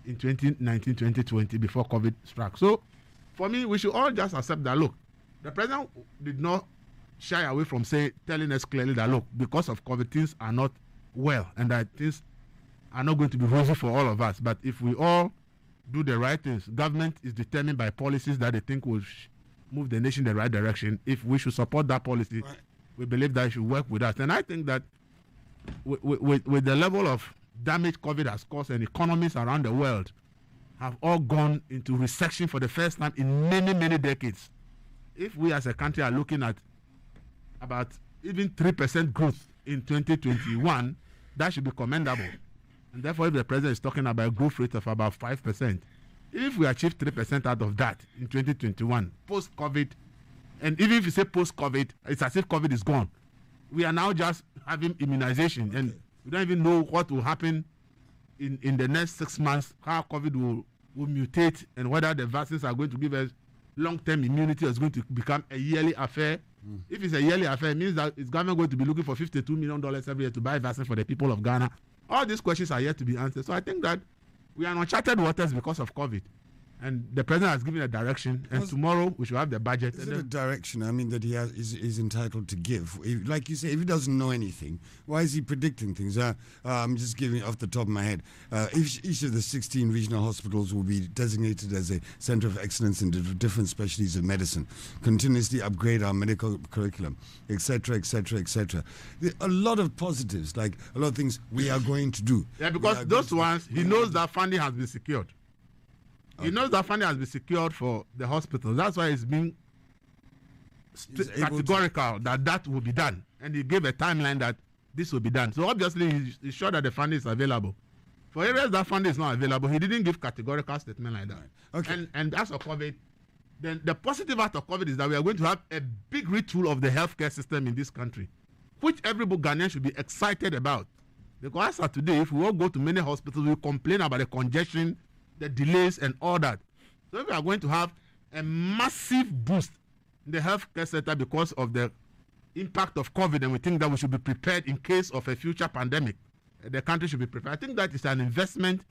Speaker 4: in 2019, 2020 before COVID struck. So, for me, we should all just accept that, look, the president did not shy away from telling us clearly that, look, because of COVID, things are not well and that things are not going to be rosy for all of us. But if we all do the right things, government is determined by policies that they think will move the nation in the right direction. If we should support that policy, we believe that it should work with us. And I think that with the level of damage COVID has caused, and economies around the world have all gone into recession for the first time in many, many decades. If we as a country are looking at about even 3% growth in 2021, that should be commendable. And therefore, if the president is talking about a growth rate of about 5%, if we achieve 3% out of that in 2021, post-COVID, and even if you say post-COVID, it's as if COVID is gone. We are now just having immunization, and we don't even know what will happen in the next 6 months, how COVID will mutate, and whether the vaccines are going to give us long-term immunity or is going to become a yearly affair. If it's a yearly affair, it means that it's government going to be looking for $52 million every year to buy vaccines for the people of Ghana. All these questions are yet to be answered. So I think that we are in uncharted waters because of COVID. And the president has given a direction, and tomorrow we should have the budget.
Speaker 2: Is it a direction, I mean, that he is entitled to give? Like you say, if he doesn't know anything, why is he predicting things? I'm just giving off the top of my head. Each of the 16 regional hospitals will be designated as a center of excellence in different specialties of medicine, continuously upgrade our medical curriculum, etc., etc., etc. A lot of positives, like a lot of things we are going to do.
Speaker 4: Yeah, because those ones, he knows that funding has been secured. He knows that funding has been secured for the hospitals. That's why it's being categorical that will be done. And he gave a timeline that this will be done. So obviously, he's sure that the funding is available. For areas that funding is not available, he didn't give categorical statement like that. Right. Okay. And as of COVID, then the positive out of COVID is that we are going to have a big retool of the healthcare system in this country, which every Ghanaian should be excited about. Because as of today, if we all go to many hospitals, we complain about the congestion, the delays and all that. So we are going to have a massive boost in the healthcare sector because of the impact of COVID, and we think that we should be prepared in case of a future pandemic. The country should be prepared. I think that is an investment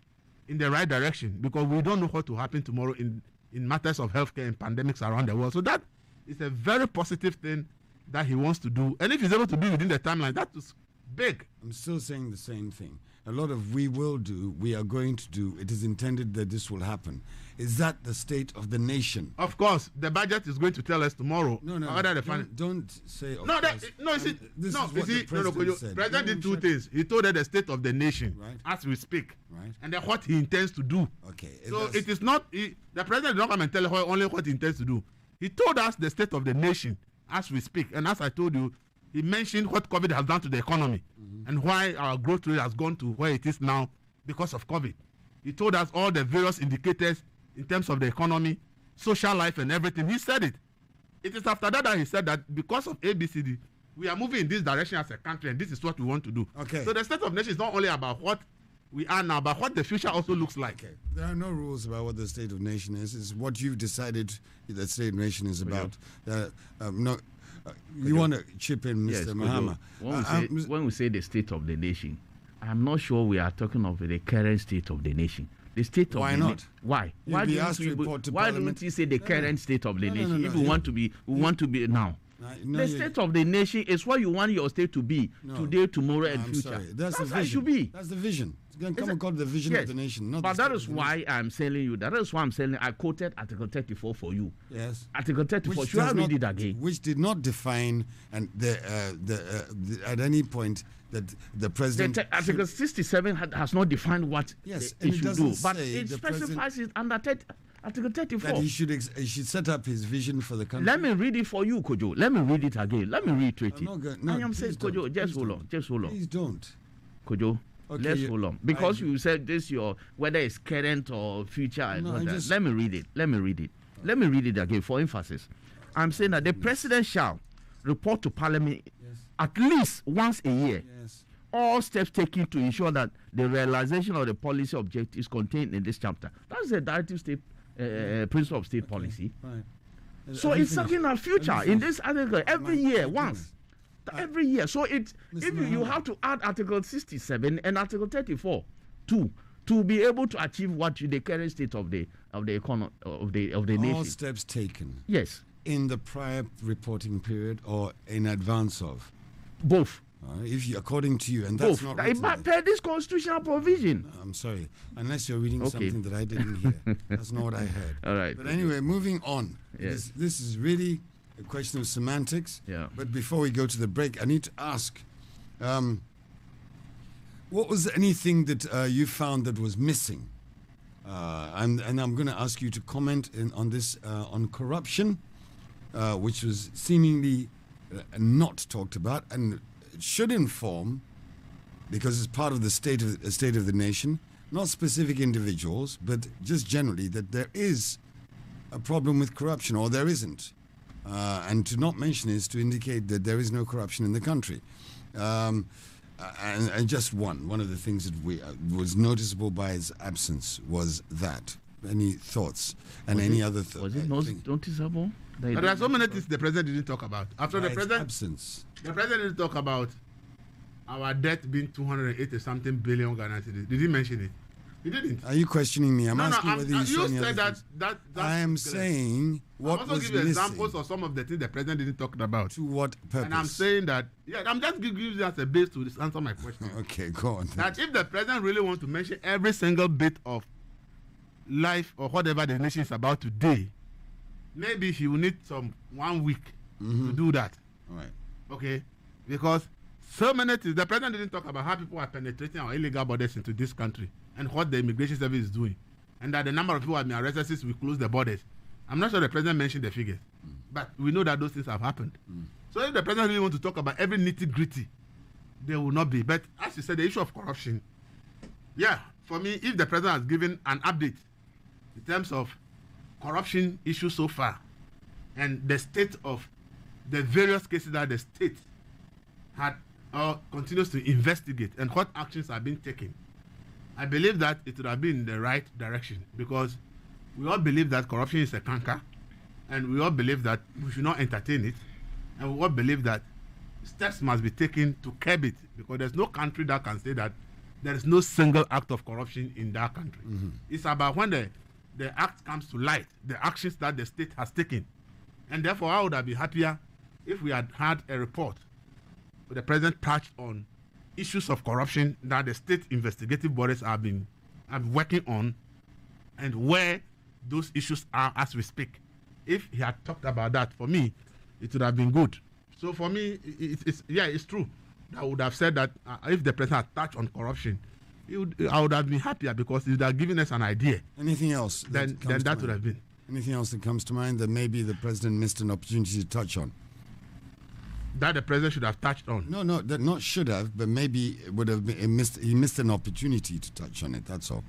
Speaker 4: in the right direction, because we don't know what will happen tomorrow in matters of healthcare and pandemics around the world. So that is a very positive thing that he wants to do. And if he's able to do within the timeline, that is big.
Speaker 2: I'm still saying the same thing. A lot of we will do, we are going to do, it is intended that this will happen. Is that the state of the nation?
Speaker 4: Of course, the budget is going to tell us tomorrow.
Speaker 2: No, don't say of
Speaker 4: no,
Speaker 2: course.
Speaker 4: The president did two things. He told us the state of the nation,
Speaker 2: right,
Speaker 4: as we speak,
Speaker 2: right,
Speaker 4: and then what he intends to do.
Speaker 2: Okay.
Speaker 4: So it is not, the president did not come and tell us only what he intends to do. He told us the state of the nation as we speak. And as I told you, he mentioned what COVID has done to the economy, and why our growth rate has gone to where it is now because of COVID. He told us all the various indicators in terms of the economy, social life, and everything. He said it. It is after that he said that because of ABCD, we are moving in this direction as a country, and this is what we want to do.
Speaker 2: Okay.
Speaker 4: So the state of the nation is not only about what we are now, but what the future also looks like.
Speaker 2: Okay. There are no rules about what the state of nation is. It's what you've decided the state of nation is about. You want to chip in, Mr.
Speaker 3: Yes,
Speaker 2: Mahama?
Speaker 3: When we say the state of the nation, I'm not sure we are talking of the current state of the nation. The state of
Speaker 2: Why
Speaker 3: the
Speaker 2: not?
Speaker 3: Why?
Speaker 2: Why don't
Speaker 3: you say the current state of the nation? If we want to be now. State of the nation is what you want your state to be today, tomorrow, and future.
Speaker 2: Sorry. That's the vision.
Speaker 3: How it should be.
Speaker 2: That's the vision. It's going to come and call the vision of the nation. Not
Speaker 3: but
Speaker 2: the
Speaker 3: that is why I'm telling you. That is why I'm saying I quoted Article 34 for you.
Speaker 2: Yes.
Speaker 3: Article 34. Should I read it again?
Speaker 2: Which did not define and at any point that the president.
Speaker 3: Article 67 has not defined what it should do, but it specifies it under Article 34.
Speaker 2: That he should set up his vision for the country.
Speaker 3: Let me read it for you, Kojo. Let me read it again. Let me reiterate it.
Speaker 2: I
Speaker 3: am saying, Kojo, just hold on.
Speaker 2: Please don't.
Speaker 3: Kojo, let's hold on. Because you said this, whether it's current or future. Let me read it. Let me read it again for emphasis. I'm saying that the president shall report to Parliament at least once a year.
Speaker 2: Yes.
Speaker 3: All steps taken to ensure that the realization of the policy objectives contained in this chapter. That's the directive state principle of state policy.
Speaker 2: Right.
Speaker 3: So it's looking at future in this article every year once. Every year. So if you have to add Article 67 and Article 34 to be able to achieve what the current state of the economy of the nation.
Speaker 2: All steps taken.
Speaker 3: Yes.
Speaker 2: In the prior reporting period or in advance of.
Speaker 3: Both.
Speaker 2: According to you, and that's
Speaker 3: both.
Speaker 2: Not written
Speaker 3: But per this constitutional provision.
Speaker 2: I'm sorry, unless you're reading something that I didn't hear. That's not what I heard.
Speaker 3: All right.
Speaker 2: But anyway, moving on.
Speaker 3: Yes.
Speaker 2: This is really a question of semantics.
Speaker 3: Yeah.
Speaker 2: But before we go to the break, I need to ask, what was anything that you found that was missing? And I'm going to ask you to comment on this on corruption, which was seemingly not talked about and should inform, because it's part of the state of the nation, not specific individuals, but just generally that there is a problem with corruption or there isn't. And to not mention is to indicate that there is no corruption in the country. And just one of the things that was noticeable by his absence was that. Any thoughts and any other thoughts?
Speaker 3: Was it noticeable?
Speaker 4: But there are so many things the president didn't talk about. After the president
Speaker 2: absence,
Speaker 4: the president didn't talk about our debt being 280-something billion Ghana cedis. Did he mention it? He didn't.
Speaker 2: Are you questioning me? I'm asking whether you
Speaker 4: said that.
Speaker 2: I am saying what
Speaker 4: I'm also
Speaker 2: was
Speaker 4: give you
Speaker 2: missing.
Speaker 4: examples of some of the things the president didn't talk about.
Speaker 2: To what purpose?
Speaker 4: And I'm saying that, I'm just giving you as a base to answer my question.
Speaker 2: Okay, go on.
Speaker 4: That if the president really wants to mention every single bit of life or whatever the nation is about today, maybe he will need 1 week to do that.
Speaker 2: All right.
Speaker 4: Okay? Because so many things, the president didn't talk about how people are penetrating our illegal borders into this country and what the immigration service is doing. And that the number of people who have been arrested since we closed the borders. I'm not sure the president mentioned the figures, but we know that those things have happened. So if the president really wants to talk about every nitty-gritty, there will not be. But as you said, the issue of corruption, for me, if the president has given an update in terms of corruption issues so far and the state of the various cases that the state had or continues to investigate and what actions are being taken, I believe that it would have been in the right direction, because we all believe that corruption is a canker and we all believe that we should not entertain it, and we all believe that steps must be taken to curb it, because there's no country that can say that there is no single act of corruption in that country. It's about when the act comes to light, the actions that the state has taken. And therefore, I would have been happier if we had had a report where the president touched on issues of corruption that the state investigative bodies have been working on, and where those issues are as we speak. If he had talked about that, for me, it would have been good. So for me, it's true. I would have said that if the president had touched on corruption, I would have been happier because he would have given us an idea.
Speaker 2: Anything else?
Speaker 4: Then that would have been.
Speaker 2: Anything else that comes to mind that maybe the president missed an opportunity to touch on?
Speaker 4: That the president should have touched on.
Speaker 2: No, that not should have, but maybe it would have been, he missed an opportunity to touch on it. That's all.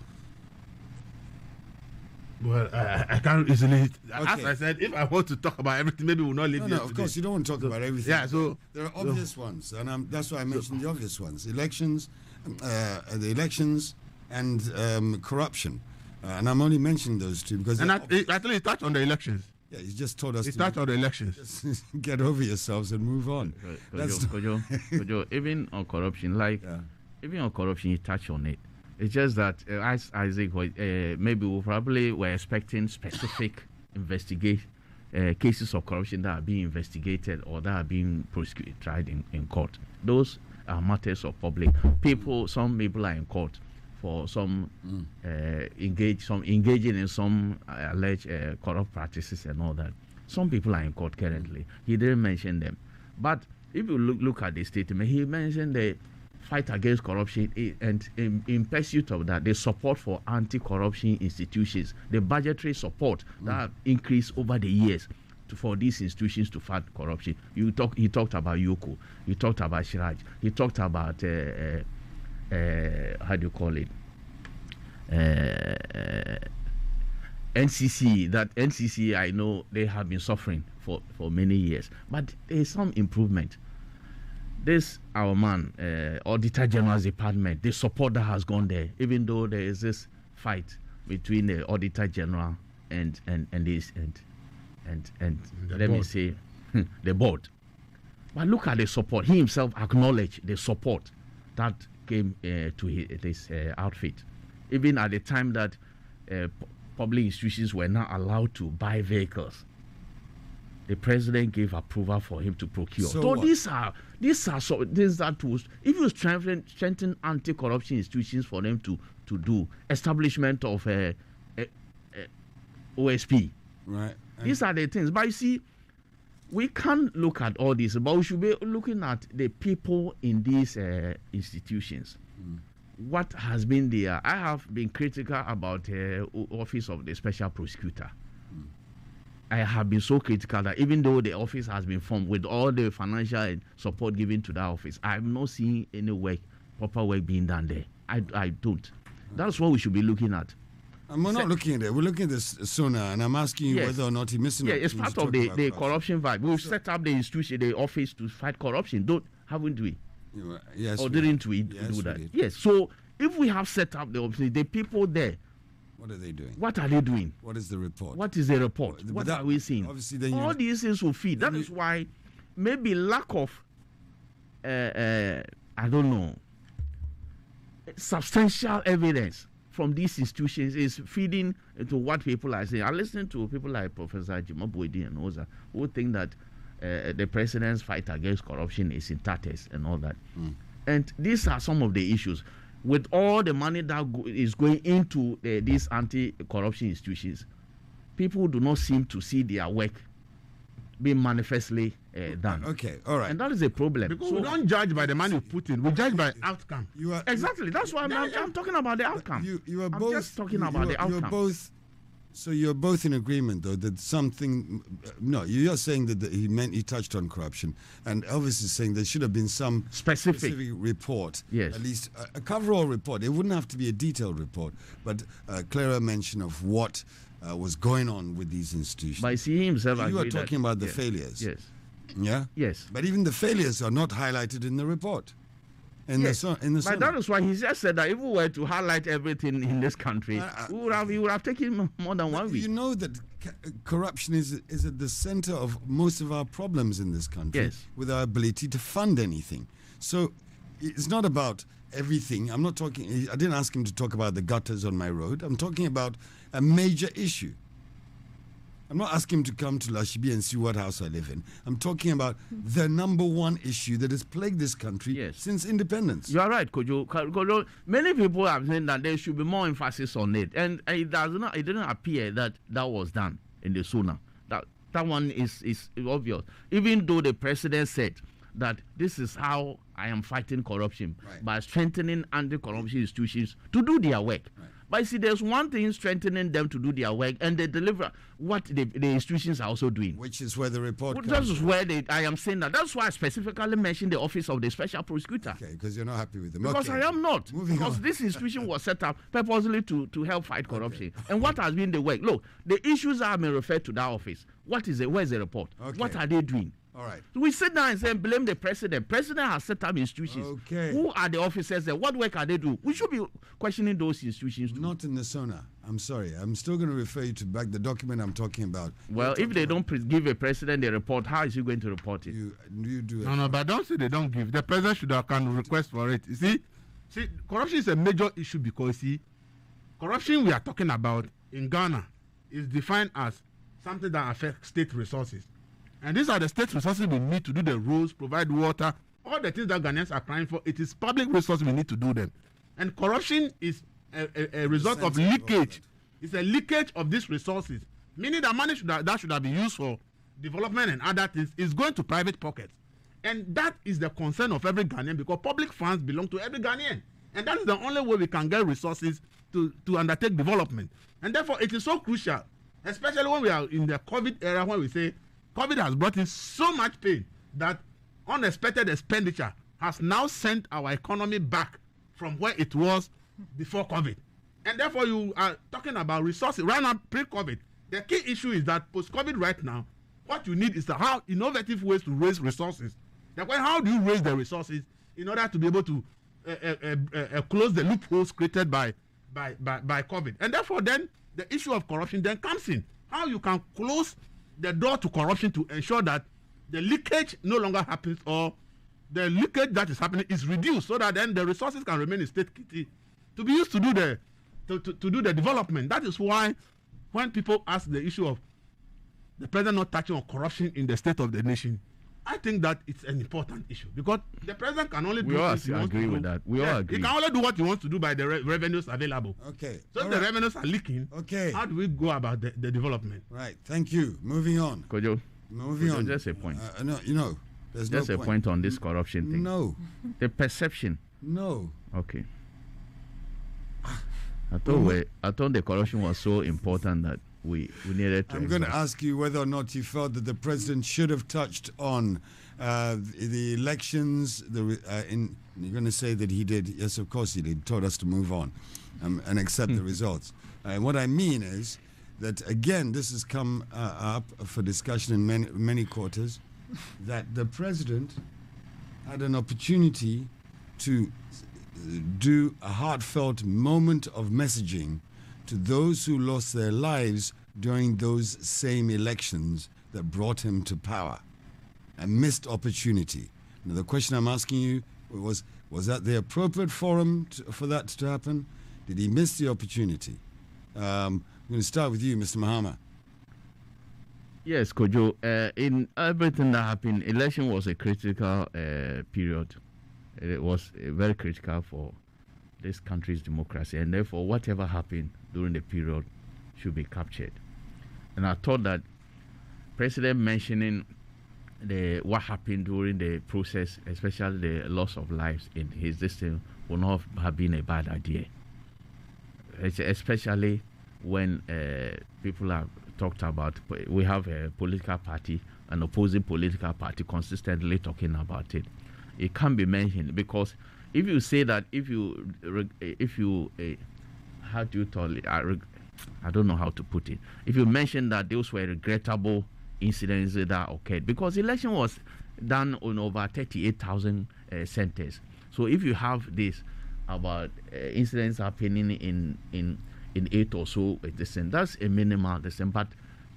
Speaker 4: Well, I can't easily.
Speaker 2: Okay.
Speaker 4: As I said, if I want to talk about everything, maybe we'll not leave
Speaker 2: No, of course, you don't want to talk about everything.
Speaker 4: Yeah, so
Speaker 2: there are obvious ones, and that's why I mentioned the obvious ones: elections, the elections, and corruption. And I'm only mentioning those two because.
Speaker 4: And I think he touched on the elections.
Speaker 2: Yeah, he just told us.
Speaker 4: He touched on the elections.
Speaker 2: Just get over yourselves and move on.
Speaker 3: Kojo, even on corruption, even on corruption, you touch on it. It's just that, as Isaac was, maybe we probably were expecting specific cases of corruption that are being investigated or that are being prosecuted, tried in court. Those matters of public. Some people are in court for some engaging in some alleged corrupt practices and all that. Some people are in court currently. He didn't mention them. But if you look at the statement, he mentioned the fight against corruption, and in pursuit of that, the support for anti-corruption institutions, the budgetary support that increased over the years for these institutions to fight corruption. He talked about Yoko, he talked about Shiraj, he talked about how do you call it? NCC. That NCC, I know they have been suffering for many years, but there is some improvement. This, our man, Auditor General's Department, the support that has gone there, even though there is this fight between the Auditor General and let me say the board. But look at the support. He himself acknowledged the support that came to his outfit. Even at the time that public institutions were not allowed to buy vehicles, the president gave approval for him to procure. So these are tools. If you strengthen anti-corruption institutions for them to do establishment of OSP,
Speaker 2: right?
Speaker 3: These are the things. But you see, we can't look at all this, but we should be looking at the people in these institutions. What has been there? I have been critical about the office of the special prosecutor. I have been so critical that even though the office has been formed with all the financial support given to that office, I'm not seeing any proper work being done there. I don't. That's what we should be looking at.
Speaker 2: And we're not looking at it. We're looking at this sooner, and I'm asking you whether or not he missed it.
Speaker 3: Yeah, it's part of the corruption vibe. We've set up the institution, the office to fight corruption. Haven't we?
Speaker 2: Yes.
Speaker 3: Or didn't we do that? Yes. So if we have set up the office, the people there,
Speaker 2: what are they doing?
Speaker 3: What are they doing?
Speaker 2: What is the report?
Speaker 3: What is the report? What are we seeing?
Speaker 2: Obviously, then
Speaker 3: all these things will feed. That is why maybe lack of, I don't know, substantial evidence from these institutions is feeding into what people are saying. I listen to people like Professor Jimabuedi and Oza who think that the president's fight against corruption is in tatters and all that. And these are some of the issues. With all the money that is going into these anti-corruption institutions, people do not seem to see their work being manifestly done.
Speaker 2: Okay, all right.
Speaker 3: And that is a problem.
Speaker 4: Because we don't judge by the money you put in, we judge by outcome.
Speaker 3: Exactly. That's why I'm talking about the outcome.
Speaker 2: You are
Speaker 3: I'm
Speaker 2: both
Speaker 3: just talking about the outcome.
Speaker 2: You're both in agreement, though, that something. No, you're saying that he touched on corruption, and Elvis is saying there should have been some
Speaker 3: specific
Speaker 2: report.
Speaker 3: Yes,
Speaker 2: at least a coverall report. It wouldn't have to be a detailed report, but a clearer mention of what was going on with these institutions.
Speaker 3: By seeing himself,
Speaker 2: you are talking about the failures.
Speaker 3: Yes.
Speaker 2: Yeah.
Speaker 3: Yes.
Speaker 2: But even the failures are not highlighted in the report. But
Speaker 3: that is why he just said that if we were to highlight everything in this country, he would have taken more than 1 week.
Speaker 2: You know that corruption is at the center of most of our problems in this country,
Speaker 3: yes,
Speaker 2: with our ability to fund anything. So it's not about everything. I'm not talking, I didn't ask him to talk about the gutters on my road. I'm talking about a major issue. I'm not asking him to come to Lashibi and see what house I live in. I'm talking about the number one issue that has plagued this country since independence.
Speaker 3: You are right, Kojo. Many people have said that there should be more emphasis on it, and it didn't appear that was done in the SONA. That one is obvious. Even though the president said that this is how I am fighting corruption, by strengthening anti-corruption institutions to do their work. But you see, there's one thing strengthening them to do their work, and they deliver what the institutions are also doing.
Speaker 2: Which is where the report comes
Speaker 3: That is where I am saying that. That's why I specifically mentioned the office of the special prosecutor.
Speaker 2: Okay, because you're not happy with them.
Speaker 3: Because I am not. Because this institution was set up purposely to help fight corruption. And what has been the work? Look, the issues are being referred to that office. Where's the report? What are they doing?
Speaker 2: All right.
Speaker 3: We sit down and say, blame the president. President has set up institutions.
Speaker 2: Okay.
Speaker 3: Who are the officers there? What work are they doing? We should be questioning those institutions too.
Speaker 2: Not in the SONA. I'm sorry. I'm still going to refer you to back the document I'm talking about.
Speaker 3: Well, if they don't give a president a report, how is he going to report it?
Speaker 2: You do it.
Speaker 4: No, but don't say they don't give. The president should have can request for it. You see, corruption is a major issue because, corruption we are talking about in Ghana is defined as something that affects state resources. And these are the state resources we need to do the roads, provide water, all the things that Ghanaians are crying for. It is public resources we need to do them. And corruption is a result of leakage. It's a leakage of these resources, meaning that money that should have been used for development and other things is going to private pockets. And that is the concern of every Ghanaian, because public funds belong to every Ghanaian. And that is the only way we can get resources to undertake development. And therefore, it is so crucial, especially when we are in the COVID era, when we say COVID has brought in so much pain that unexpected expenditure has now sent our economy back from where it was before COVID. And therefore, you are talking about resources. Right now, pre-COVID, the key issue is that post-COVID right now, what you need is how innovative ways to raise resources. How do you raise the resources in order to be able to close the loopholes created by COVID? And therefore, then, the issue of corruption then comes in. How you can close the door to corruption to ensure that the leakage no longer happens, or the leakage that is happening is reduced, so that then the resources can remain in state kitty to be used to do the development. That is why when people ask the issue of the president not touching on corruption in the state of the nation, I think that it's an important issue, because the president can only do what he wants to do. We all agree with that. We all agree. He can only do what he wants to do by the revenues available.
Speaker 2: Okay.
Speaker 4: So if the revenues are leaking, how do we go about the development?
Speaker 2: Right. Thank you. Moving on.
Speaker 3: Kojo.
Speaker 2: Moving on.
Speaker 3: Just a point.
Speaker 2: No, there's
Speaker 3: just
Speaker 2: no
Speaker 3: a point on this corruption thing.
Speaker 2: No.
Speaker 3: The perception.
Speaker 2: No.
Speaker 3: Okay. I thought the corruption was so important that we needed to.
Speaker 2: I'm going to ask you whether or not you felt that the president should have touched on the elections. You're going to say that he did. Yes, of course he did. He told us to move on and accept the results. What I mean is that, again, this has come up for discussion in many quarters, that the president had an opportunity to do a heartfelt moment of messaging to those who lost their lives during those same elections that brought him to power. A missed opportunity. Now, the question I'm asking you was that the appropriate forum for that to happen? Did he miss the opportunity? I'm going to start with you, Mr. Mahama.
Speaker 3: Yes, Kojo. In everything that happened, election was a critical period. It was very critical for this country's democracy, and therefore whatever happened during the period should be captured. And I thought that President mentioning what happened during the process, especially the loss of lives in his district, would not have been a bad idea. Especially when people have talked about, we have a political party, an opposing political party consistently talking about it. It can be mentioned, because if you say that, if you how do you tell it? I don't know how to put it. If you mention that those were regrettable incidents that occurred, because election was done on over 38,000 centers. So if you have this about incidents happening in 8 or so, that's a minimal distance. But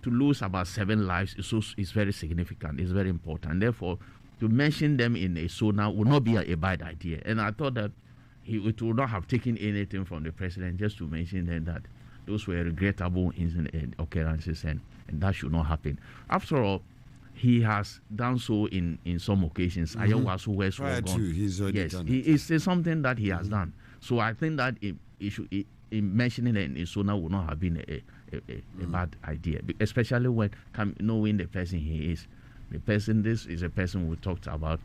Speaker 3: to lose about 7 lives is very significant. It's very important. Therefore, to mention them in a SONA would not be a bad idea. And I thought that it would not have taken anything from the president just to mention then that those were regrettable occurrences and that should not happen. After all, he has done so in some occasions. Ayahuasca West
Speaker 2: Prior to, he's already done it.
Speaker 3: It's something that he has done. So I think that in mentioning it in Isona would not have been a bad idea, especially when knowing the person he is. This is a person we talked about,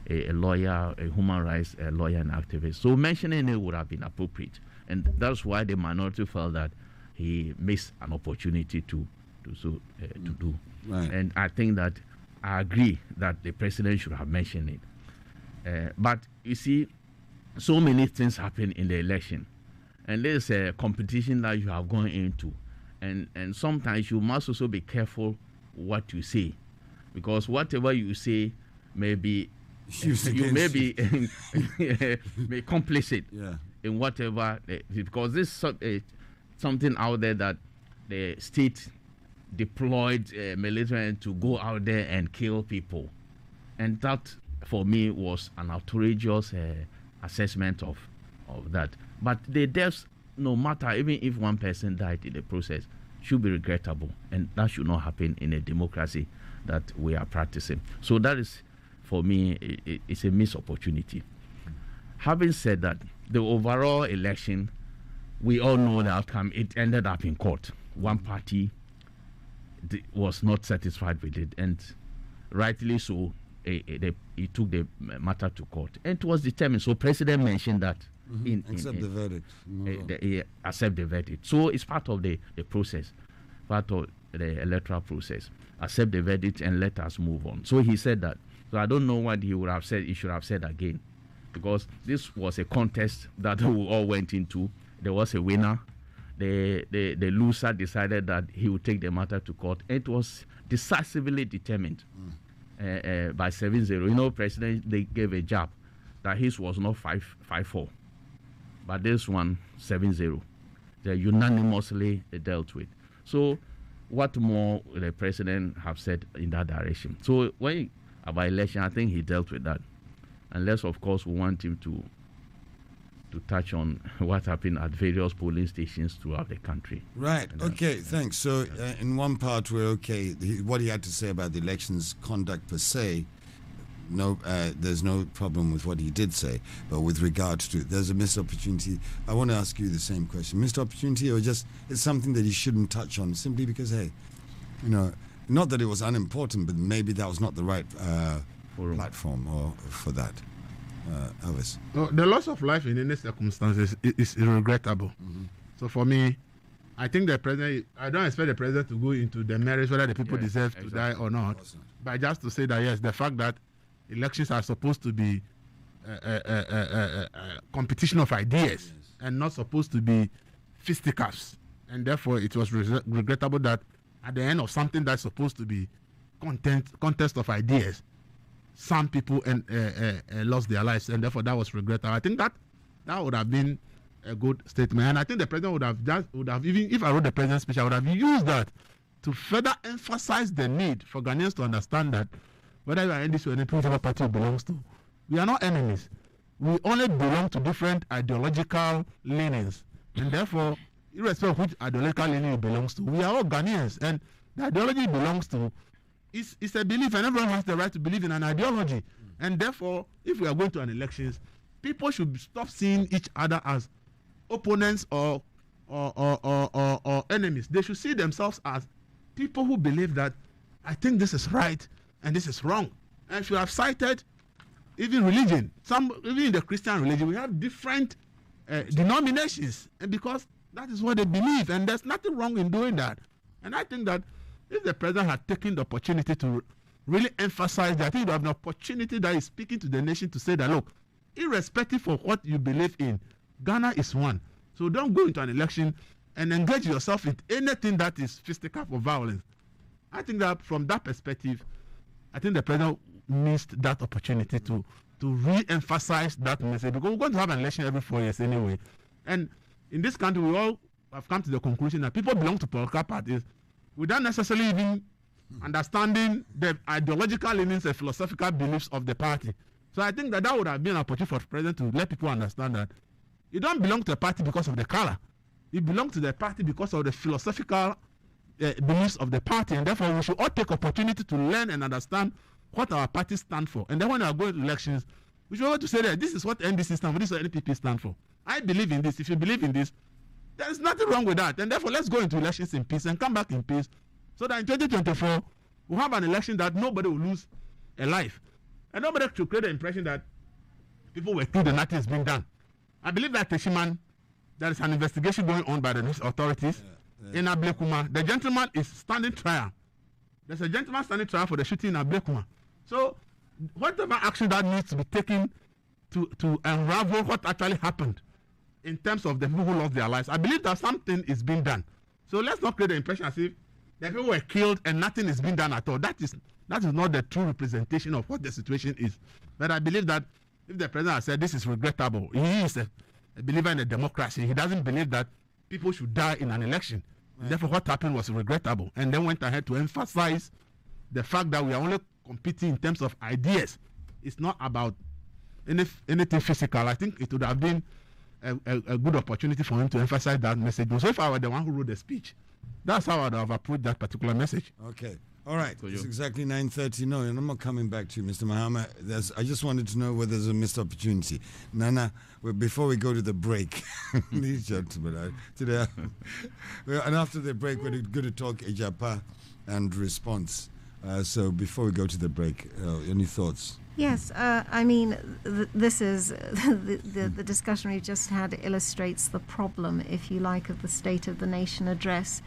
Speaker 3: a lawyer, a human rights lawyer and activist. So mentioning it would have been appropriate. And that's why the minority felt that he missed an opportunity to do.
Speaker 2: Right.
Speaker 3: And I think that I agree that the president should have mentioned it. But you see, so many things happen in the election. And there's a competition that you have gone into. And sometimes you must also be careful what you say. Because whatever you say may be, you may be may complicit in whatever, because this is something out there that the state deployed military to go out there and kill people. And that, for me, was an outrageous assessment of that. But the deaths, no matter, even if one person died in the process, should be regrettable. And that should not happen in a democracy that we are practicing. So that is, for me, it's a missed opportunity. Having said that, the overall election, we all know the outcome. It ended up in court. One party was not satisfied with it, and rightly so, he took the matter to court, and it was determined. So President mentioned that
Speaker 2: accept the verdict.
Speaker 3: Accept the verdict. So it's part of the process, part of the electoral process. Accept the verdict and let us move on. So he said that. So I don't know what he would have said. He should have said again, because this was a contest that we all went into. There was a winner. The loser decided that he would take the matter to court. It was decisively determined by 7-0. You know, President, they gave a jab that his was not 5-4, but this one 7-0. They unanimously dealt with. So what more the president have said in that direction? So when about election, I think he dealt with that, unless of course we want him to touch on what happened at various polling stations throughout the country.
Speaker 2: Right. Okay. Thanks. So in one part we're okay. What he had to say about the elections conduct per se, no, there's no problem with what he did say. But with regards to, there's a missed opportunity. I want to ask you the same question. Missed opportunity, or just it's something that he shouldn't touch on simply because, hey, you know, not that it was unimportant, but maybe that was not the right platform or for that. Elvis.
Speaker 4: The loss of life in any circumstances is regrettable. So for me, I think the president, I don't expect the president to go into the merits whether the people deserve to die or not. But just to say that, yes, the fact that elections are supposed to be a competition of ideas and not supposed to be fisticuffs. And therefore, it was regrettable that at the end of something that's supposed to be contest of ideas, some people lost their lives, and therefore that was regrettable. I think that would have been a good statement, and I think the president would have even, if I wrote the president's speech, I would have used that to further emphasize the need for Ghanaians to understand that whether you are in this or any political party you belongs to, we are not enemies. We only belong to different ideological leanings, and therefore, irrespective of which ideological leaning it belongs to, we are all Ghanaians, and the ideology it belongs to it's a belief, and everyone has the right to believe in an ideology. And therefore, if we are going to an elections, people should stop seeing each other as opponents or enemies. They should see themselves as people who believe that I think this is right and this is wrong. And if you have cited even religion, even in the Christian religion, we have different denominations, and because that is what they believe, and there's nothing wrong in doing that. And I think that if the president had taken the opportunity to really emphasize that, I think you have an opportunity that is speaking to the nation to say that, look, irrespective of what you believe in, Ghana is one. So don't go into an election and engage yourself in anything that is fisticuff or violence. I think that from that perspective, I think the president missed that opportunity to re-emphasize that message, because we're going to have an election every 4 years anyway. And in this country, we all have come to the conclusion that people belong to political parties without necessarily even understanding the ideological leanings and philosophical beliefs of the party. So I think that would have been an opportunity for the president to let people understand that You don't belong to a party because of the color. You belong to the party because of the philosophical beliefs of the party, and therefore we should all take opportunity to learn and understand what our parties stand for. And then when we are going to elections, we should be able to say that this is what NDC stands for, this is what NPP stand for. I believe in this. If you believe in this, there is nothing wrong with that. And therefore, let's go into elections in peace and come back in peace, so that in 2024 we'll have an election that nobody will lose a life, and nobody should create the impression that people were killed and nothing is being done. I believe that Teshiman, there is an investigation going on by the authorities in Ablekuma. The gentleman is standing trial. There's a gentleman standing trial for the shooting in Ablekuma. So whatever action that needs to be taken to unravel what actually happened in terms of the people who lost their lives, I believe that something is being done. So let's not create the impression as if the people were killed and nothing is being done at all. That is not the true representation of what the situation is. But I believe that if the president has said this is regrettable, he is a believer in a democracy. He doesn't believe that people should die in an election. Right. Therefore, what happened was regrettable. And then went ahead to emphasize the fact that we are only competing in terms of ideas. It's not about anything physical. I think it would have been a good opportunity for him to emphasize that message. So if I were the one who wrote the speech, that's how I would have approached that particular message.
Speaker 2: Okay. All right. It's exactly 9:30. No, and I'm not coming back to you, Mr. Mahama. I just wanted to know whether there's a missed opportunity. Nana, before we go to the break, these gentlemen, today, and after the break, we're going to talk Ejapa and response. So before we go to the break, any thoughts?
Speaker 5: Yes, I mean, this is the discussion we've just had illustrates the problem, if you like, of the State of the Nation address.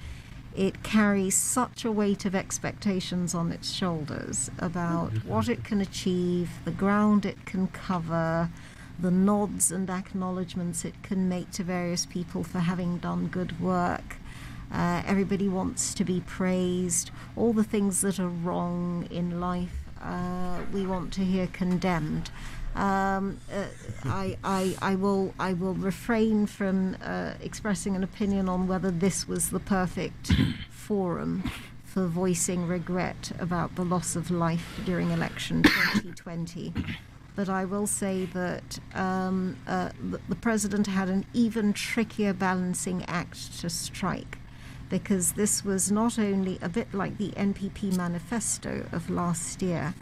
Speaker 5: It carries such a weight of expectations on its shoulders about what it can achieve, the ground it can cover, the nods and acknowledgements it can make to various people for having done good work. Everybody wants to be praised. All the things that are wrong in life, we want to hear condemned. I will refrain from expressing an opinion on whether this was the perfect forum for voicing regret about the loss of life during election 2020. But I will say that the president had an even trickier balancing act to strike, because this was not only a bit like the NPP manifesto of last year,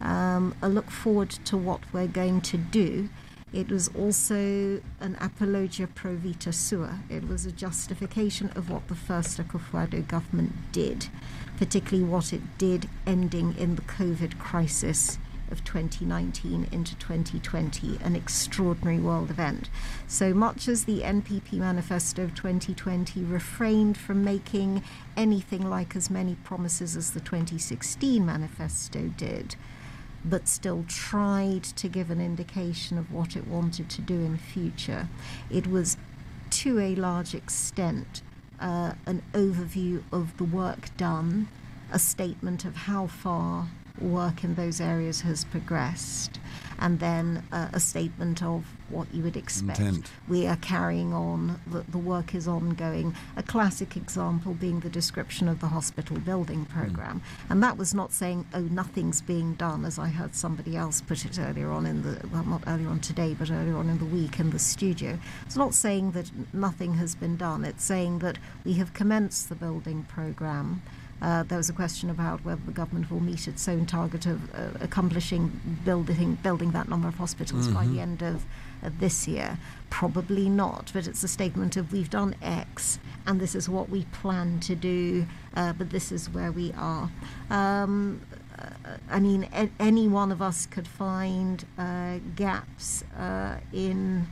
Speaker 5: a look forward to what we're going to do. It was also an apologia pro vita sua. It was a justification of what the first Akufo-Addo government did, particularly what it did ending in the COVID crisis of 2019 into 2020, an extraordinary world event. So much as the NPP manifesto of 2020 refrained from making anything like as many promises as the 2016 manifesto did, but still tried to give an indication of what it wanted to do in future, it was to a large extent an overview of the work done, a statement of how far work in those areas has progressed, and then a statement of what you would expect.
Speaker 2: Intent.
Speaker 5: We are carrying on, the work is ongoing. A classic example being the description of the hospital building program. And that was not saying, oh, nothing's being done, as I heard somebody else put it earlier on not earlier on today, but earlier on in the week in the studio. It's not saying that nothing has been done. It's saying that we have commenced the building program. There was a question about whether the government will meet its own target of accomplishing building that number of hospitals by the end of this year. Probably not, but it's a statement of we've done X and this is what we plan to do, but this is where we are. I mean, any one of us could find gaps in,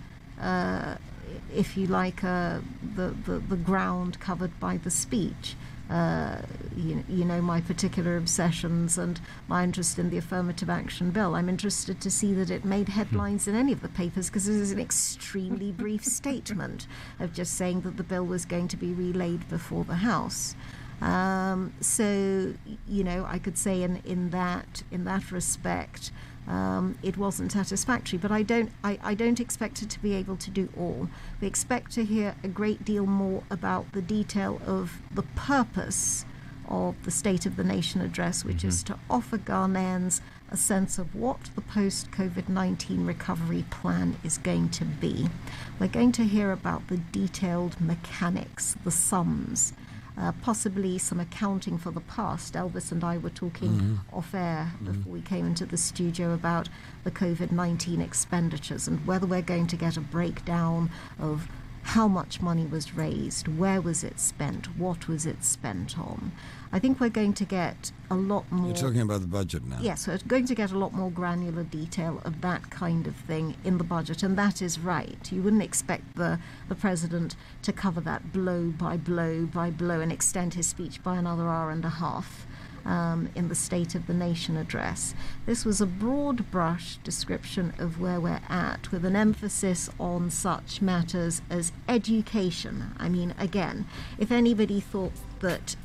Speaker 5: if you like, the ground covered by the speech. You know, my particular obsessions and my interest in the affirmative action bill. I'm interested to see that it made headlines in any of the papers, because it is an extremely brief statement of just saying that the bill was going to be relayed before the House. So, you know, I could say in that respect, it wasn't satisfactory, but I don't expect it to be able to do all. We expect to hear a great deal more about the detail of the purpose of the State of the Nation address, which is to offer Ghanaians a sense of what the post-COVID-19 recovery plan is going to be. We're going to hear about the detailed mechanics, the sums, possibly some accounting for the past. Elvis and I were talking off air before we came into the studio about the COVID-19 expenditures and whether we're going to get a breakdown of how much money was raised, where was it spent, what was it spent on. I think we're going to get a lot more...
Speaker 2: You're talking about the budget now.
Speaker 5: Yes, we're going to get a lot more granular detail of that kind of thing in the budget, and that is right. You wouldn't expect the President to cover that blow by blow by blow and extend his speech by another hour and a half. In the State of the Nation address. This was a broad brush description of where we're at, with an emphasis on such matters as education. I mean, again, if anybody thought that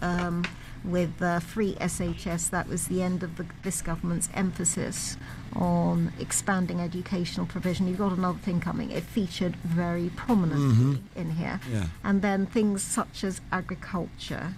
Speaker 5: with free SHS that was the end of this government's emphasis on expanding educational provision, you've got another thing coming. It featured very prominently in here.
Speaker 2: Yeah.
Speaker 5: And then things such as agriculture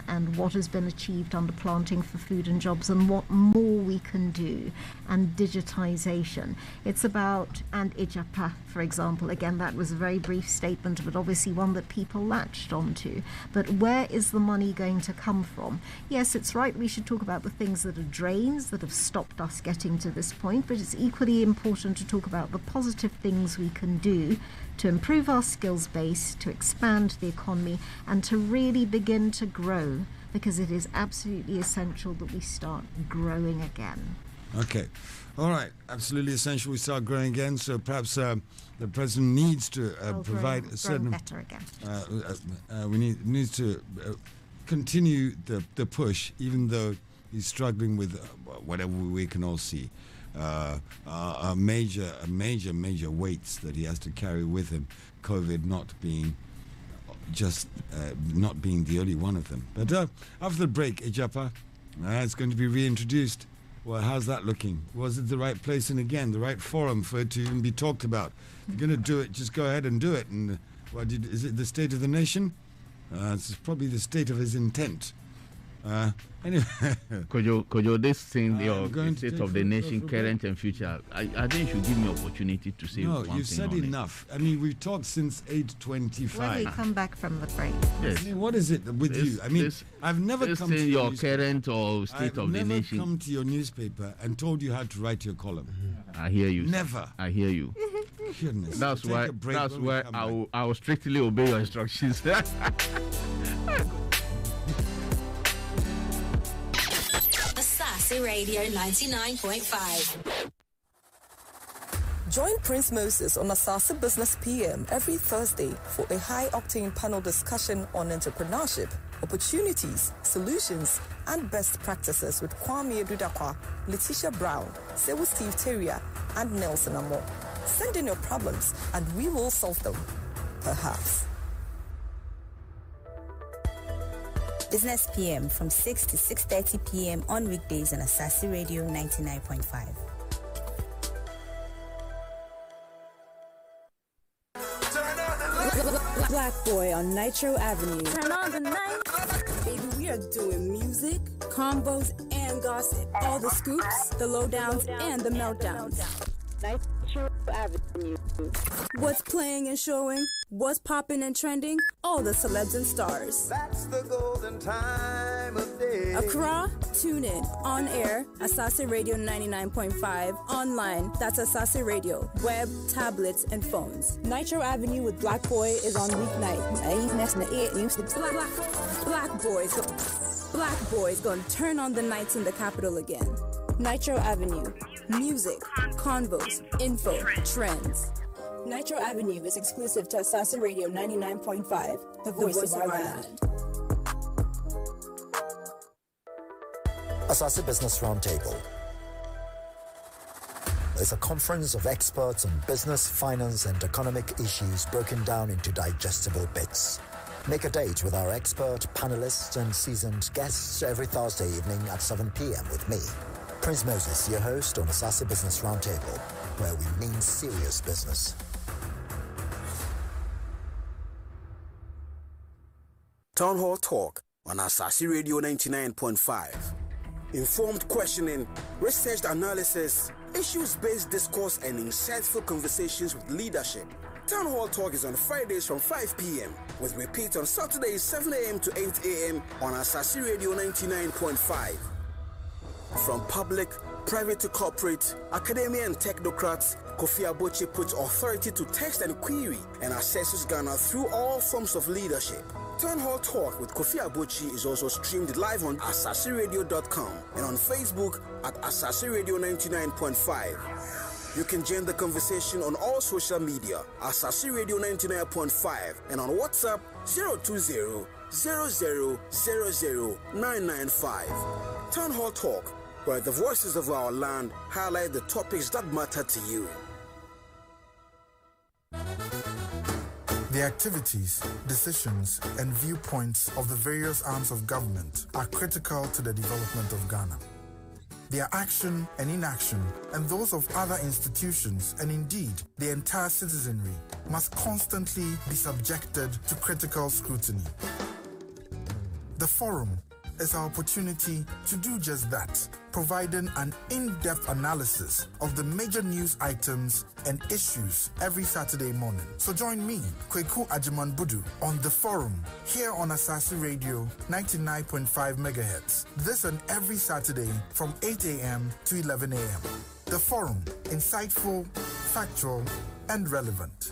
Speaker 5: and what has been achieved under planting for food and jobs and what more we can do, and digitization. It's about, and IJAPA, for example, again, that was a very brief statement, but obviously one that people latched onto. But where is the money going to come from? Yes, it's right, we should talk about the things that are drains that have stopped us getting to this point, but it's equally important to talk about the positive things we can do to improve our skills base, to expand the economy, and to really begin to grow, because it is absolutely essential that we start growing again.
Speaker 2: Okay. All right. Absolutely essential we start growing again. So perhaps the President needs to provide a certain...
Speaker 5: better again.
Speaker 2: We needs to continue the push, even though he's struggling with whatever we can all see. Major weights that he has to carry with him, COVID not being the only one of them. But after the break, IJAPA, it's going to be reintroduced. Well, how's that looking? Was it the right place and again the right forum for it to even be talked about? If you're going to do it, just go ahead and do it. And is it the State of the Nation? It's probably the state of his intent. Anyway,
Speaker 3: Could you this thing, your
Speaker 2: going to
Speaker 3: State
Speaker 2: take
Speaker 3: of the
Speaker 2: for-
Speaker 3: Nation,
Speaker 2: for-
Speaker 3: current and future? I think you should give me opportunity to say
Speaker 2: no,
Speaker 3: one
Speaker 2: you
Speaker 3: thing
Speaker 2: said
Speaker 3: on it.
Speaker 2: enough. I mean, we've talked since
Speaker 5: When we
Speaker 2: 8:25.
Speaker 5: come back from the break.
Speaker 3: Yes.
Speaker 2: I mean, what is it with you? I mean, I've never
Speaker 3: this
Speaker 2: come to
Speaker 3: thing,
Speaker 2: your
Speaker 3: your
Speaker 2: newspaper.
Speaker 3: current or State
Speaker 2: I've
Speaker 3: of the
Speaker 2: never
Speaker 3: Nation.
Speaker 2: come to your newspaper and told you how to write your column.
Speaker 3: I hear you. sir.
Speaker 2: Never.
Speaker 3: I hear you.
Speaker 2: Goodness.
Speaker 3: That's
Speaker 2: Take
Speaker 3: why.
Speaker 2: a break
Speaker 3: That's
Speaker 2: when we
Speaker 3: why
Speaker 2: come back.
Speaker 3: I will strictly obey your instructions.
Speaker 6: Asaase Radio 99.5.
Speaker 7: Join Prince Moses on Asaase Business PM every Thursday for a high-octane panel discussion on entrepreneurship, opportunities, solutions, and best practices with Kwame Edudakwa, Letitia Brown, Sewu Steve Terrier, and Nelson Amo. Send in your problems and we will solve them. Perhaps.
Speaker 6: Business PM from 6 to 6:30 p.m. on weekdays on Asaase Radio 99.5.
Speaker 8: Black Boy on Nitro Avenue.
Speaker 6: Turn on the night.
Speaker 8: Baby, we are doing music, combos, and gossip. All the scoops, the lowdowns, and the meltdowns. Nitro Avenue. What's playing and showing, what's popping and trending, all the celebs and stars.
Speaker 9: That's the golden time of day.
Speaker 8: Accra, tune in. On air, Asaase Radio 99.5. Online, that's Asaase Radio. Web, tablets, and phones. Nitro Avenue with Black Boy is on weeknight. Black Boy's gonna turn on the nights in the capital again. Nitro Avenue. Music, convos, info, trends. Nitro Avenue is exclusive to Asaase Radio 99.5, the voice of our land.
Speaker 10: Asaase Business Roundtable is a conference of experts on business, finance, and economic issues broken down into digestible bits. Make a date with our expert, panelists, and seasoned guests every Thursday evening at 7 p.m. with me, Prince Moses, your host on Asaase Business Roundtable, where we mean serious business.
Speaker 11: Town Hall Talk on Asaase Radio 99.5. informed questioning, researched analysis, issues-based discourse, and insightful conversations with leadership. Town Hall Talk is on Fridays from 5 p.m. with repeat on Saturdays 7 a.m. to 8 a.m. on Asaase Radio 99.5. From public, private to corporate, academia and technocrats, Kofi Aboche puts authority to text and query and assesses Ghana through all forms of leadership. Town Hall Talk with Kofi Aboche is also streamed live on AsaseRadio.com and on Facebook at Asaase Radio 99.5. You can join the conversation on all social media, Asaase Radio 99.5, and on WhatsApp 020-0000-995. Town Hall Talk, where the voices of our land highlight the topics that matter to you.
Speaker 12: The activities, decisions, and viewpoints of the various arms of government are critical to the development of Ghana. Their action and inaction, and those of other institutions, and indeed the entire citizenry, must constantly be subjected to critical scrutiny. The forum is our opportunity to do just that, providing an in-depth analysis of the major news items and issues every Saturday morning. So join me, Kweku Ajiman Budu, on The Forum, here on Asaase Radio 99.5 MHz. This and every Saturday from 8 a.m. to 11 a.m. The Forum, insightful, factual, and relevant.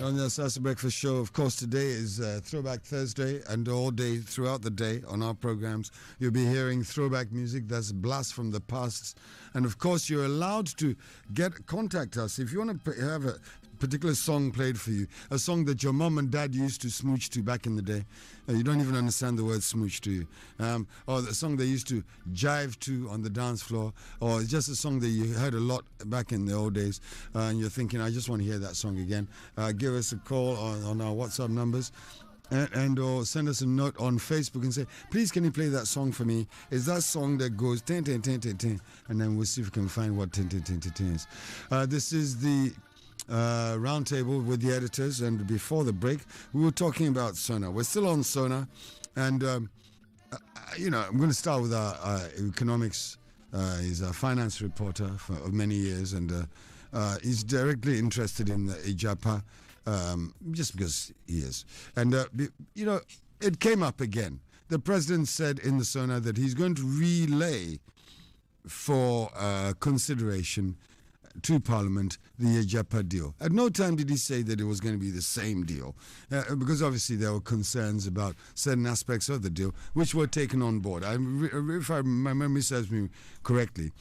Speaker 2: On the Asaase Breakfast Show, of course, today is Throwback Thursday, and all day throughout the day on our programs, you'll be hearing throwback music that's blast from the past. And of course, you're allowed to contact us if you want to have a particular song played for you, a song that your mom and dad used to smooch to back in the day. You don't even understand the word smooch to you. Or the song they used to jive to on the dance floor, or just a song that you heard a lot back in the old days, and you're thinking, I just want to hear that song again. Give us a call on our WhatsApp numbers. And or send us a note on Facebook and say, please, can you play that song for me? Is that song that goes tin tin tin tin tin? And then we'll see if we can find what tin tin tin tin tin is. This is the roundtable with the editors, and before the break, we were talking about SONA. We're still on SONA, and I'm going to start with our economics. He's a finance reporter for many years, and he's directly interested in Ijapa. Just because he is. And, it came up again. The president said in the SONA that he's going to relay for consideration to Parliament the Ijapa deal. At no time did he say that it was going to be the same deal, because obviously there were concerns about certain aspects of the deal which were taken on board. If my memory serves me correctly,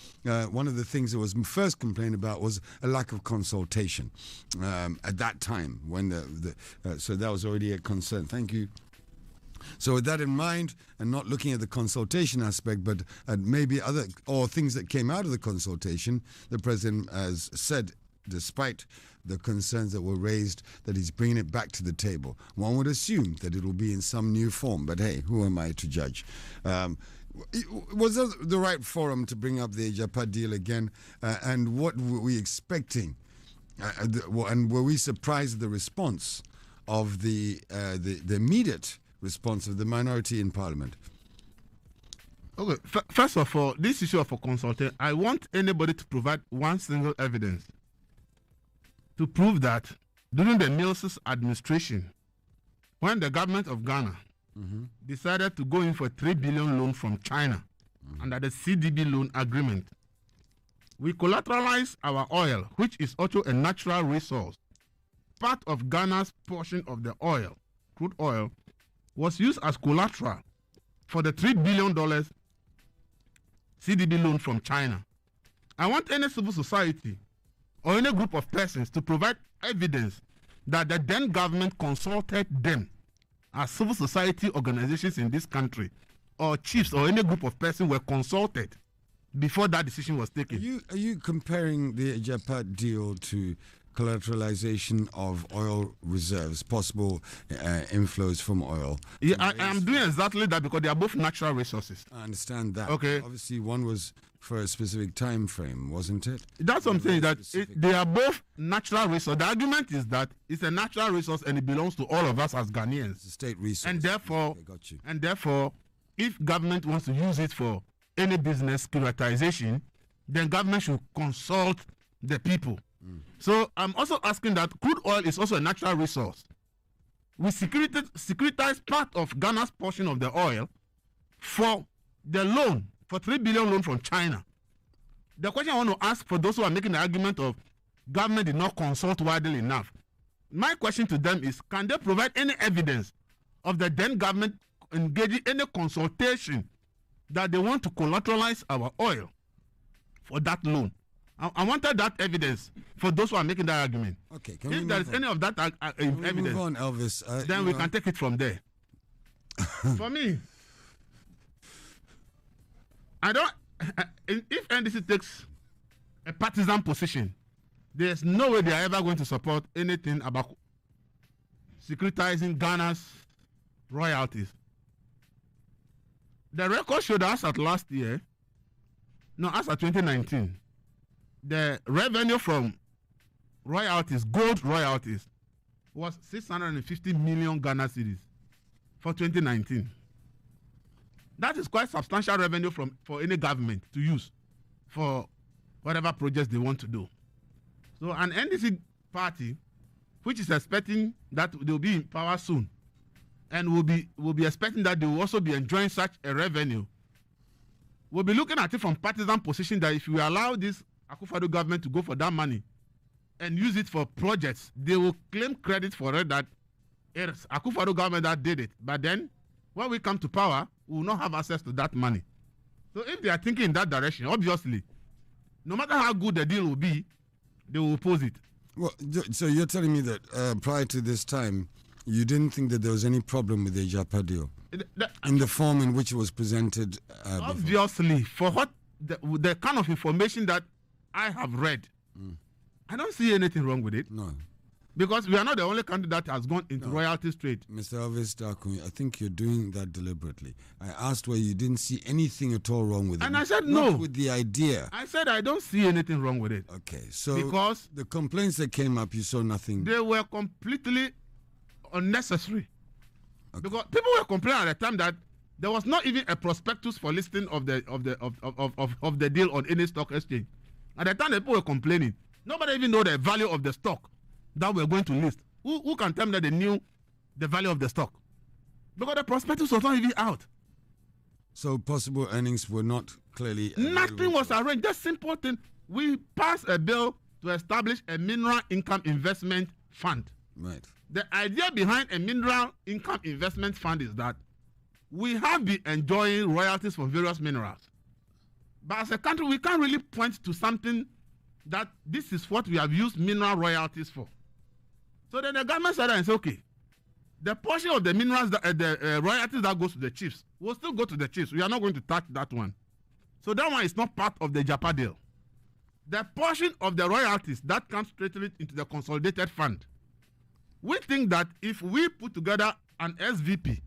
Speaker 2: one of the things that was first complained about was a lack of consultation at that time, when so that was already a concern. Thank you. So with that in mind, and not looking at the consultation aspect, but at maybe other or things that came out of the consultation, the president has said despite the concerns that were raised, that he's bringing it back to the table. One would assume that it will be in some new form, but hey, who am I to judge? Was that the right forum to bring up the Japa deal again? And what were we expecting? And were we surprised at the response of the immediate response of the minority in Parliament?
Speaker 4: Okay, first of all, this issue of a consultant, I want anybody to provide one single evidence to prove that during the Mills' administration, when the government of Ghana decided to go in for a $3 billion loan from China under the CDB loan agreement, we collateralized our oil, which is also a natural resource. Part of Ghana's portion of the oil, crude oil, was used as collateral for the $3 billion CDB loan from China. I want any civil society or any group of persons to provide evidence that the then government consulted them as civil society organizations in this country, or chiefs or any group of persons were consulted before that decision was taken.
Speaker 2: Are you comparing the Japa deal to collateralization of oil reserves, possible inflows from oil?
Speaker 4: Yeah, I am doing exactly that because they are both natural resources.
Speaker 2: I understand that.
Speaker 4: Okay.
Speaker 2: Obviously, one was for a specific time frame, wasn't it?
Speaker 4: That's what I'm saying, that they are both natural resources. The argument is that it's a natural resource and it belongs to all of us as Ghanaians.
Speaker 2: It's a state resource.
Speaker 4: And therefore,
Speaker 2: okay, got you.
Speaker 4: And therefore, if government wants to use it for any business securitization, then government should consult the people. So I'm also asking that crude oil is also a natural resource. We securitize part of Ghana's portion of the oil for the loan, for $3 billion loan from China. The question I want to ask for those who are making the argument of government did not consult widely enough, my question to them is, can they provide any evidence of the then government engaging any consultation that they want to collateralize our oil for that loan? I wanted that evidence for those who are making that argument.
Speaker 2: Okay,
Speaker 4: if there is any of that evidence,
Speaker 2: move on, Elvis?
Speaker 4: Then we can take it from there. For me, I don't. If NDC takes a partisan position, there's no way they are ever going to support anything about securitizing Ghana's royalties. The record showed us at last year, no, as at 2019. The revenue from royalties, gold royalties, was 650 million Ghana cedis for 2019. That is quite substantial revenue for any government to use for whatever projects they want to do. So an NDC party, which is expecting that they will be in power soon, and will be expecting that they will also be enjoying such a revenue, will be looking at it from partisan position that if we allow this Akufo-Addo government to go for that money and use it for projects, they will claim credit for it that it's Akufo-Addo government that did it. But then, when we come to power, we will not have access to that money. So if they are thinking in that direction, obviously, no matter how good the deal will be, they will oppose it.
Speaker 2: Well, so you're telling me that prior to this time, you didn't think that there was any problem with the Japa deal? In the form in which it was presented
Speaker 4: obviously, for what the kind of information that I have read, I don't see anything wrong with it.
Speaker 2: No.
Speaker 4: Because we are not the only country that has gone into royalties trade.
Speaker 2: Mr. Elvis Darkun, I think you're doing that deliberately. I asked where you didn't see anything at all wrong with it.
Speaker 4: And I said no.
Speaker 2: Not with the idea.
Speaker 4: I said I don't see anything wrong with it.
Speaker 2: Okay, so
Speaker 4: because
Speaker 2: the complaints that came up, you saw nothing.
Speaker 4: They were completely unnecessary. Okay. Because people were complaining at the time that there was not even a prospectus for listing of the deal on any stock exchange. At the time, the people were complaining. Nobody even know the value of the stock that we're going to list. Who can tell me that they knew the value of the stock? Because the prospectus was not even out.
Speaker 2: So possible earnings were not clearly...
Speaker 4: Nothing was arranged. Just simple thing. We passed a bill to establish a mineral income investment fund.
Speaker 2: Right.
Speaker 4: The idea behind a mineral income investment fund is that we have been enjoying royalties from various minerals. But as a country, we can't really point to something that this is what we have used mineral royalties for. So then the government said, okay, the portion of the minerals, the royalties that goes to the chiefs, will still go to the chiefs. We are not going to touch that one. So that one is not part of the Japa deal. the portion of the royalties that comes straightly into the consolidated fund. We think that if we put together an SVP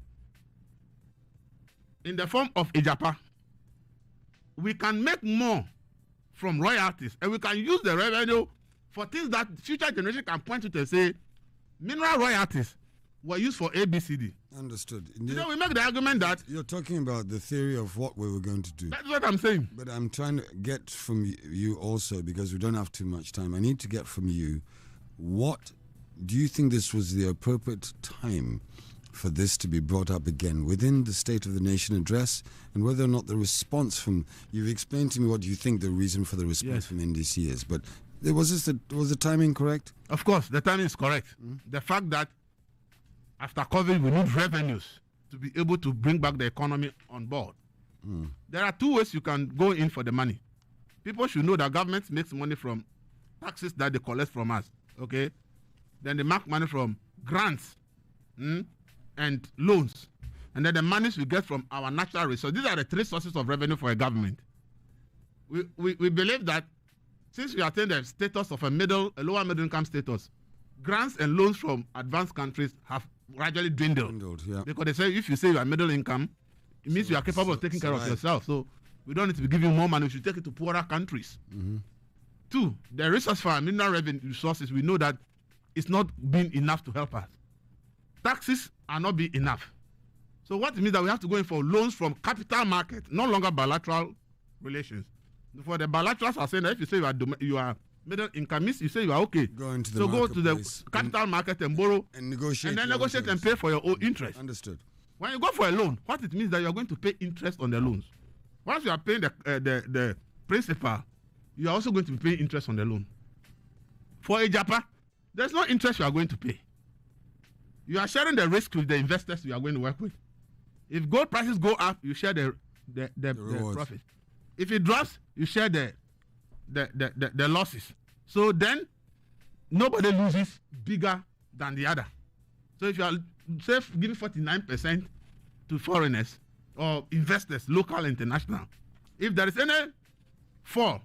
Speaker 4: in the form of Ijapa, we can make more from royalties, and we can use the revenue for things that future generation can point to and say, mineral royalties were used for ABCD.
Speaker 2: Understood.
Speaker 4: We make the argument that
Speaker 2: you're talking about the theory of what we were going to do.
Speaker 4: That's what I'm saying.
Speaker 2: But I'm trying to get from you also, because we don't have too much time. I need to get from you, what do you think this was the appropriate time for this to be brought up again within the State of the Nation address, and whether or not the response from, you've explained to me what you think the reason for the response from NDC is, but was the timing correct?
Speaker 4: Of course, the timing is correct. The fact that after COVID, we need revenues to be able to bring back the economy on board. There are two ways you can go in for the money. People should know that government makes money from taxes that they collect from us, okay? Then they make money from grants and loans. And then the monies we get from our natural resources. These are the three sources of revenue for a government. We believe that since we attain the status of a lower middle income status, grants and loans from advanced countries have gradually dwindled. Because they say if you say you are middle income, it means you are capable of taking care of yourself. So we don't need to be giving more money. We should take it to poorer countries. Two, the resource for our mineral revenue resources, we know that it's not been enough to help us. Taxes are not being enough. So what it means that we have to go in for loans from capital market, no longer bilateral relations. For the bilaterals are saying that if you say you are middle income, means you say you are okay.
Speaker 2: Go to
Speaker 4: the capital market and borrow
Speaker 2: and negotiate
Speaker 4: and pay for your own interest.
Speaker 2: Understood.
Speaker 4: When you go for a loan, what it means that you are going to pay interest on the loans. Once you are paying the principal, you are also going to be paying interest on the loan. For Ijapa, there's no interest you are going to pay. You are sharing the risk with the investors you are going to work with. If gold prices go up, you share the profit. If it drops, you share the losses. So then, nobody loses bigger than the other. So if you are, say, giving 49% to foreigners or investors, local and international, if there is any fall,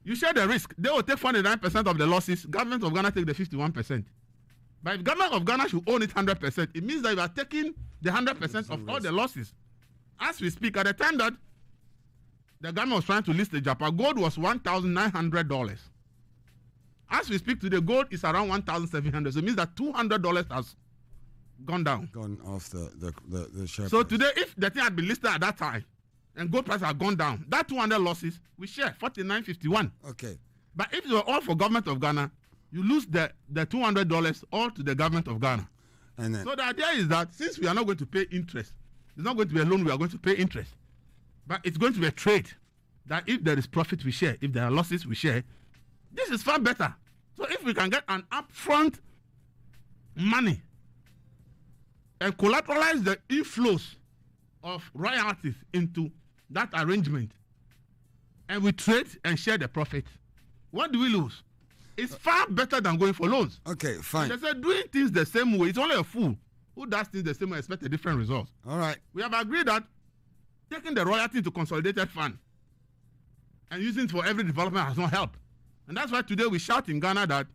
Speaker 4: you share the risk. They will take 49% of the losses. Government of Ghana take the 51%. But if government of Ghana should own it 100%, it means that you are taking the 100% of all the losses. As we speak, at the time that the government was trying to list the Japan, gold was $1,900. As we speak today, gold is around $1,700. So it means that $200 has gone down.
Speaker 2: Gone off the share
Speaker 4: So
Speaker 2: price.
Speaker 4: today, if the thing had been listed at that time and gold price had gone down, that 200 losses, we share 49.51.
Speaker 2: Okay.
Speaker 4: But if they were all for government of Ghana, you lose the $200 all to the government of Ghana.
Speaker 2: And then,
Speaker 4: so the idea is that since we are not going to pay interest, it's not going to be a loan, we are going to pay interest. But it's going to be a trade that if there is profit, we share. If there are losses, we share. This is far better. So if we can get an upfront money and collateralize the inflows of royalties into that arrangement, and we trade and share the profit, what do we lose? It's far better than going for loans.
Speaker 2: Okay, fine.
Speaker 4: They said doing things the same way, it's only a fool who does things the same way expect a different result.
Speaker 2: All right.
Speaker 4: We have agreed that taking the royalty into consolidated fund and using it for every development has not helped. And that's why today we shout in Ghana that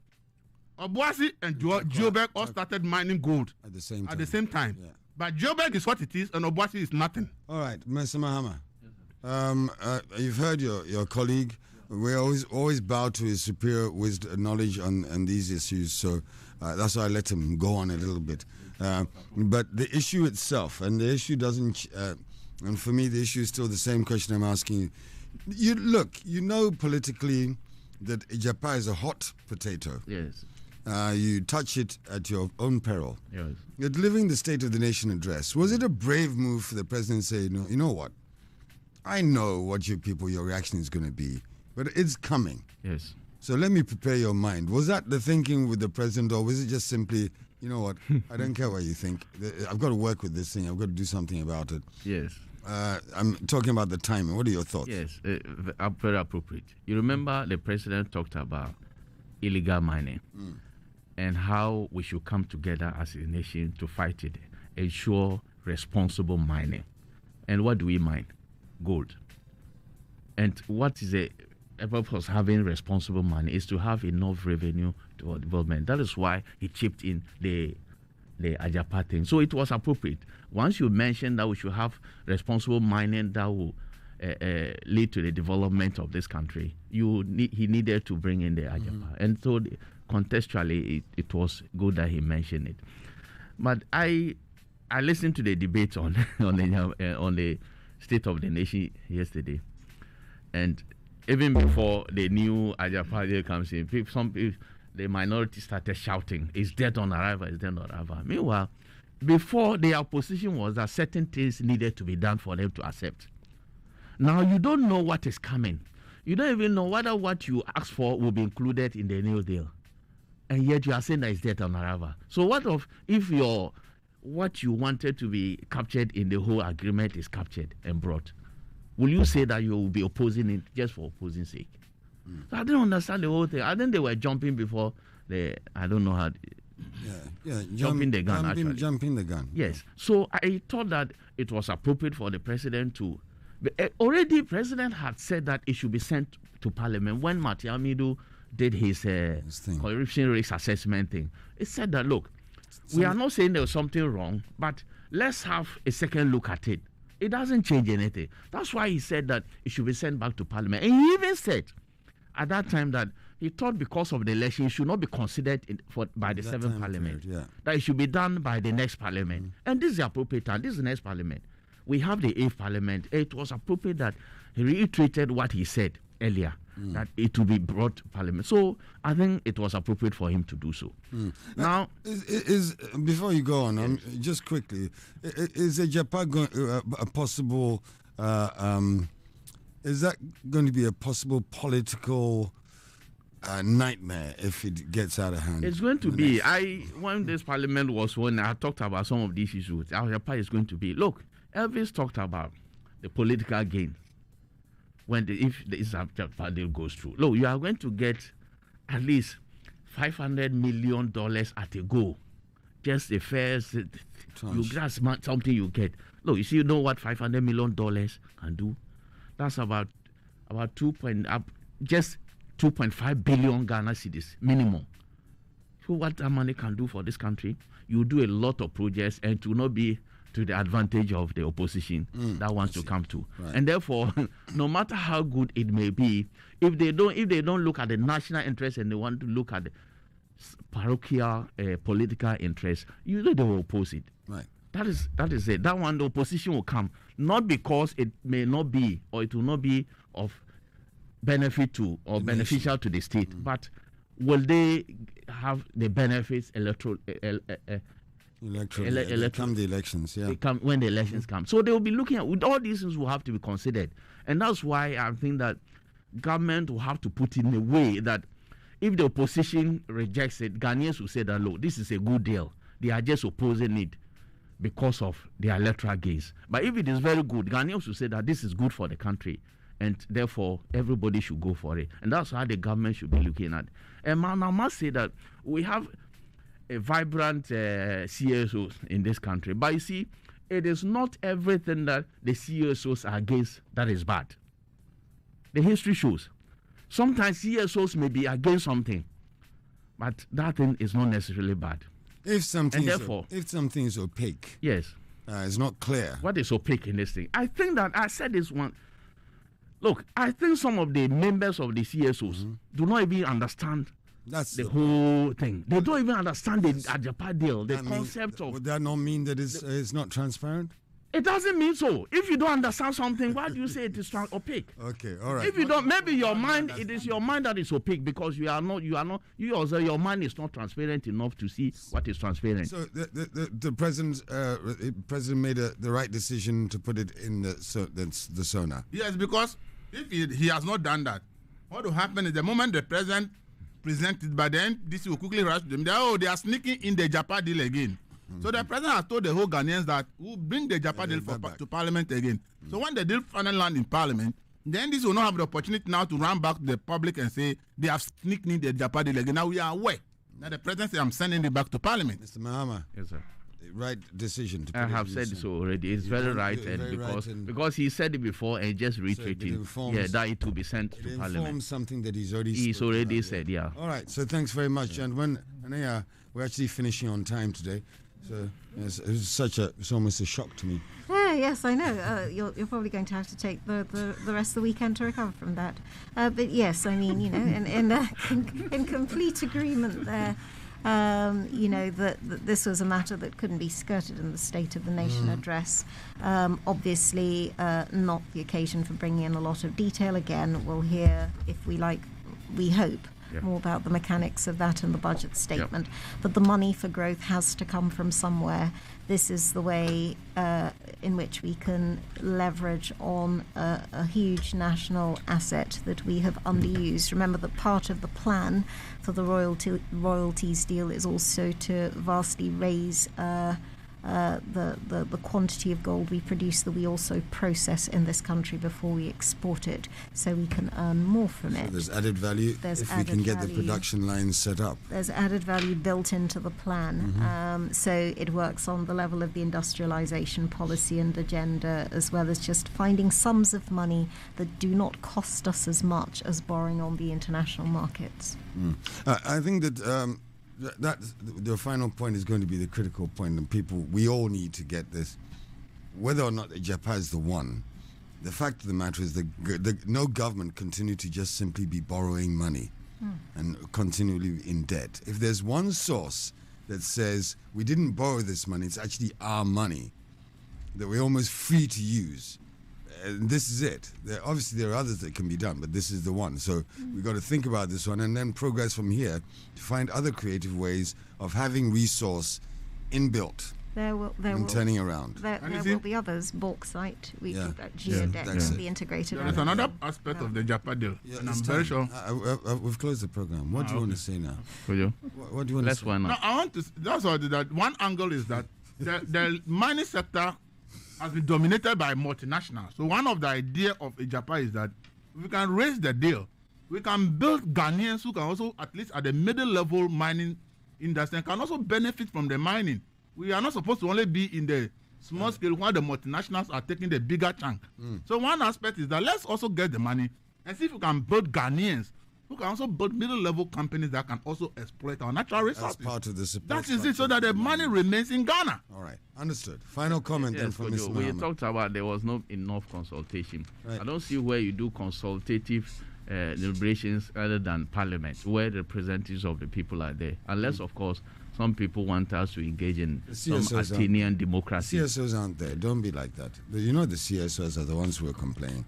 Speaker 4: Obuasi and Joburg all started mining gold
Speaker 2: at the same time. Yeah.
Speaker 4: But Joburg is what it is and Obuasi is nothing.
Speaker 2: All right, Mr. Mahama. You've heard your colleague. We always bow to his superior wisdom, knowledge on these issues. So that's why I let him go on a little bit. But the issue itself, and the issue doesn't, and for me the issue is still the same question I'm asking you. You know politically that Ijapa is a hot potato.
Speaker 3: Yes.
Speaker 2: You touch it at your own peril.
Speaker 3: Yes.
Speaker 2: You're delivering the State of the Nation address. Was it a brave move for the president to say, you know what? I know what your reaction is going to be, but it's coming.
Speaker 3: Yes.
Speaker 2: So let me prepare your mind. Was that the thinking with the president, or was it just simply, you know what, I don't care what you think. I've got to work with this thing. I've got to do something about it.
Speaker 3: Yes.
Speaker 2: I'm talking about the timing. What are your thoughts?
Speaker 3: Yes, very appropriate. You remember the president talked about illegal mining and how we should come together as a nation to fight it, ensure responsible mining. And what do we mine? Gold. And what is purpose of having responsible money is to have enough revenue for development. That is why he chipped in the Ajapa thing. So it was appropriate. Once you mentioned that we should have responsible mining that will lead to the development of this country, he needed to bring in the Ajapa. And so contextually, it was good that he mentioned it. But I listened to the debate on the State of the Nation yesterday, and even before the new Ajapa deal comes in, the minority started shouting, "It's dead on arrival, it's dead on arrival." Meanwhile, before the opposition was that certain things needed to be done for them to accept. Now you don't know what is coming. You don't even know whether what you asked for will be included in the new deal. And yet you are saying that it's dead on arrival. So what if what you wanted to be captured in the whole agreement is captured and brought? Will you say that you will be opposing it just for opposing sake? So I didn't understand the whole thing. I think they were jumping before I don't know how. Jumping the gun, actually.
Speaker 2: Jumping the gun.
Speaker 3: Yes. So I thought that it was appropriate for the president to. Already, president had said that it should be sent to Parliament when Martin Amidu did his corruption risk assessment thing. It said that, look, we are not saying there was something wrong, but let's have a second look at it. It doesn't change anything. That's why he said that it should be sent back to Parliament. And he even said at that time that he thought because of the election, it should not be considered by the seventh Parliament. That it should be done by the next Parliament. And this is the appropriate time. This is the next Parliament. We have the 8th Parliament. It was appropriate that he reiterated what he said earlier, that it will be brought to Parliament. So I think it was appropriate for him to do so. Now,
Speaker 2: before you go on, just quickly, is a Japan a possible? Is that going to be a possible political nightmare if it gets out of hand?
Speaker 3: It's going to be. When this Parliament was when I talked about some of these issues, our Japan is going to be. Look, Elvis talked about the political gain if this deal goes through. Look, you are going to get at least $500 million at a go. Just the first, that's something you get. Look, you know what $500 million can do? That's about just 2.5 billion Ghana cedis minimum. So what that money can do for this country? You do a lot of projects, and it will not be to the advantage of the opposition that wants to come to. Right. And therefore, no matter how good it may be, if they don't look at the national interest and they want to look at the parochial political interest, usually they will oppose it.
Speaker 2: Right.
Speaker 3: That is it. That one, the opposition will come, not because it may not be or it will not be of benefit to or the beneficial nation to the state, but will they have the benefits electoral?
Speaker 2: Come the elections,
Speaker 3: when the elections come. So they will be looking at, with all these things will have to be considered. And that's why I think that government will have to put in a way that if the opposition rejects it, Ghanaians will say that, look, this is a good deal. They are just opposing it because of their electoral gains. But if it is very good, Ghanaians will say that this is good for the country, and therefore everybody should go for it. And that's how the government should be looking at. And I must say that we have a vibrant CSOs in this country. But you see, it is not everything that the CSOs are against that is bad. The history shows. Sometimes CSOs may be against something, but that thing is not necessarily bad.
Speaker 2: If something is opaque,
Speaker 3: yes,
Speaker 2: it's not clear.
Speaker 3: What is opaque in this thing? I think that I said this one. Look, I think some of the members of the CSOs do not even understand the whole thing. They don't even understand the Ajapa deal, the concept of.
Speaker 2: Would that not mean that it's not transparent?
Speaker 3: It doesn't mean so. If you don't understand something, why do you say it is opaque?
Speaker 2: Okay, all right.
Speaker 3: If you don't, maybe your mind, it is your mind that is opaque because you also, your mind is not transparent enough to see what is transparent.
Speaker 2: So the president made the right decision to put it in the SONA.
Speaker 4: Yes, because if he has not done that, what will happen is the moment the president presents it, by then this will quickly rush them. They are sneaking in the Japa deal again. So the president has told the whole Ghanaians that we'll bring the Japa deal to Parliament again. So when the deal finally lands in Parliament, then this will not have the opportunity now to run back to the public and say they have sneaked in the Japa deal again. Now we are aware. Now the president says, I'm sending it back to Parliament.
Speaker 2: Mr. Mahama.
Speaker 3: Yes, sir.
Speaker 2: right decision to put
Speaker 3: I
Speaker 2: it
Speaker 3: have
Speaker 2: in
Speaker 3: said
Speaker 2: this
Speaker 3: so
Speaker 2: one.
Speaker 3: already. It's
Speaker 2: You
Speaker 3: very
Speaker 2: want-
Speaker 3: right,
Speaker 2: you're
Speaker 3: and
Speaker 2: very
Speaker 3: because
Speaker 2: right, and
Speaker 3: because he said it before and just
Speaker 2: it
Speaker 3: reiterating,
Speaker 2: informs-
Speaker 3: that it will be sent
Speaker 2: it
Speaker 3: to
Speaker 2: informs
Speaker 3: Parliament.
Speaker 2: something that he's already
Speaker 3: He's
Speaker 2: spoken
Speaker 3: already
Speaker 2: about,
Speaker 3: said, yeah.
Speaker 2: All right, so thanks very much, gentlemen. And we're actually finishing on time today. So it's almost a shock to me.
Speaker 5: Yes, I know. You're probably going to have to take the rest of the weekend to recover from that. But yes, I mean, in complete agreement there. That this was a matter that couldn't be skirted in the State of the Nation address. Obviously, not the occasion for bringing in a lot of detail. Again, we'll hear, if we like, we hope, more about the mechanics of that in the budget statement. But the money for growth has to come from somewhere. This is the way in which we can leverage on a huge national asset that we have underused. Remember that part of the plan for the royalties deal is also to vastly raise the quantity of gold we produce that we also process in this country before we export it, so we can earn more from it.
Speaker 2: There's added value if we can get the production lines set up.
Speaker 5: There's added value built into the plan, so it works on the level of the industrialization policy and agenda, as well as just finding sums of money that do not cost us as much as borrowing on the international markets.
Speaker 2: I think that the final point is going to be the critical point, and we all need to get this. Whether or not Japan is the one, the fact of the matter is that no government continue to just simply be borrowing money and continually in debt. If there's one source that says we didn't borrow this money, it's actually our money that we're almost free to use. And this is it. Obviously, there are others that can be done, but this is the one. So we've got to think about this one and then progress from here to find other creative ways of having resource inbuilt and turning around.
Speaker 5: There will be others. Bauxite, geodeck will be integrated.
Speaker 4: There is another aspect of the Japan deal, and I'm very sure.
Speaker 2: We've closed the program. What do you want to say now?
Speaker 3: For you?
Speaker 2: What do you want to say?
Speaker 3: One.
Speaker 4: No, I want to. That's what that one angle is that the mining sector has been dominated by multinationals. So one of the idea of Japan is that we can raise the deal. We can build Ghanaians who can also, at least at the middle level mining industry, can also benefit from the mining. We are not supposed to only be in the small scale while the multinationals are taking the bigger chunk. So one aspect is that let's also get the money and see if we can build Ghanaians who can also build middle-level companies that can also exploit our natural resources.
Speaker 2: That's part of the support.
Speaker 4: That is it, so that the money remains in Ghana.
Speaker 2: All right, understood. Final comment then from Mr.
Speaker 3: We talked about there was not enough consultation. Right. I don't see where you do consultative deliberations other than Parliament, where the representatives of the people are there. Unless, of course, some people want us to engage in some Athenian democracy.
Speaker 2: CSOs aren't there. Don't be like that. You know the CSOs are the ones who are complaining.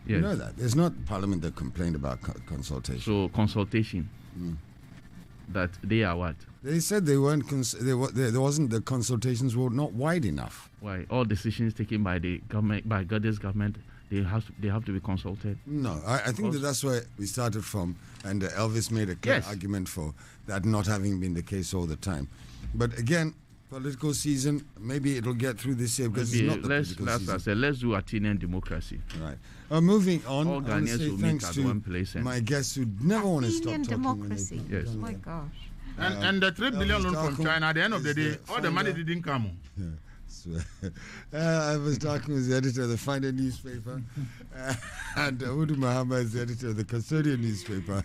Speaker 3: Yes.
Speaker 2: You know that. There's not Parliament that complained about consultation.
Speaker 3: So consultation, that they are what?
Speaker 2: They said they weren't. There wasn't. The consultations were not wide enough.
Speaker 3: Why? All decisions taken by the government, by Ghana's government, they have to be consulted.
Speaker 2: No, I think that's where we started from, and Elvis made a clear argument for that not having been the case all the time. But again, political season, maybe it'll get through this year because it's not the political season.
Speaker 3: Let's do Athenian democracy.
Speaker 2: Right. Moving on,
Speaker 3: all Ghanaians will meet at one place.
Speaker 2: My guests who never want to stop talking.
Speaker 5: Democracy.
Speaker 3: Yes.
Speaker 5: Oh my gosh.
Speaker 4: And the 3 billion loan from China, at the end of the day, all the money didn't come.
Speaker 2: I was talking with the editor of the Finder newspaper, and Udu Mahama is the editor of the Custodian newspaper.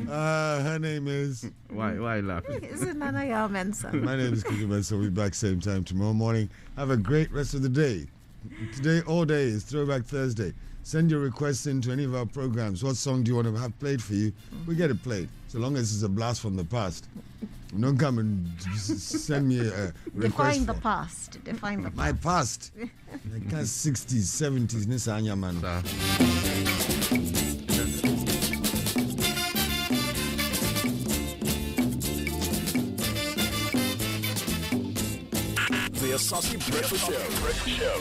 Speaker 2: Her name is...
Speaker 3: Why laughing?
Speaker 5: Is it Nana Yamensa?
Speaker 2: My name is Kuzuman, so we'll be back same time tomorrow morning. Have a great rest of the day. Today, all day, is Throwback Thursday. Send your requests in to any of our programs. What song do you want to have played for you? We get it played, so long as it's a blast from the past. Don't come and send me a request.
Speaker 5: Define the past.
Speaker 2: My past. Like 60s, 70s, Nisanya man.
Speaker 13: The Asaase Breakfast Show.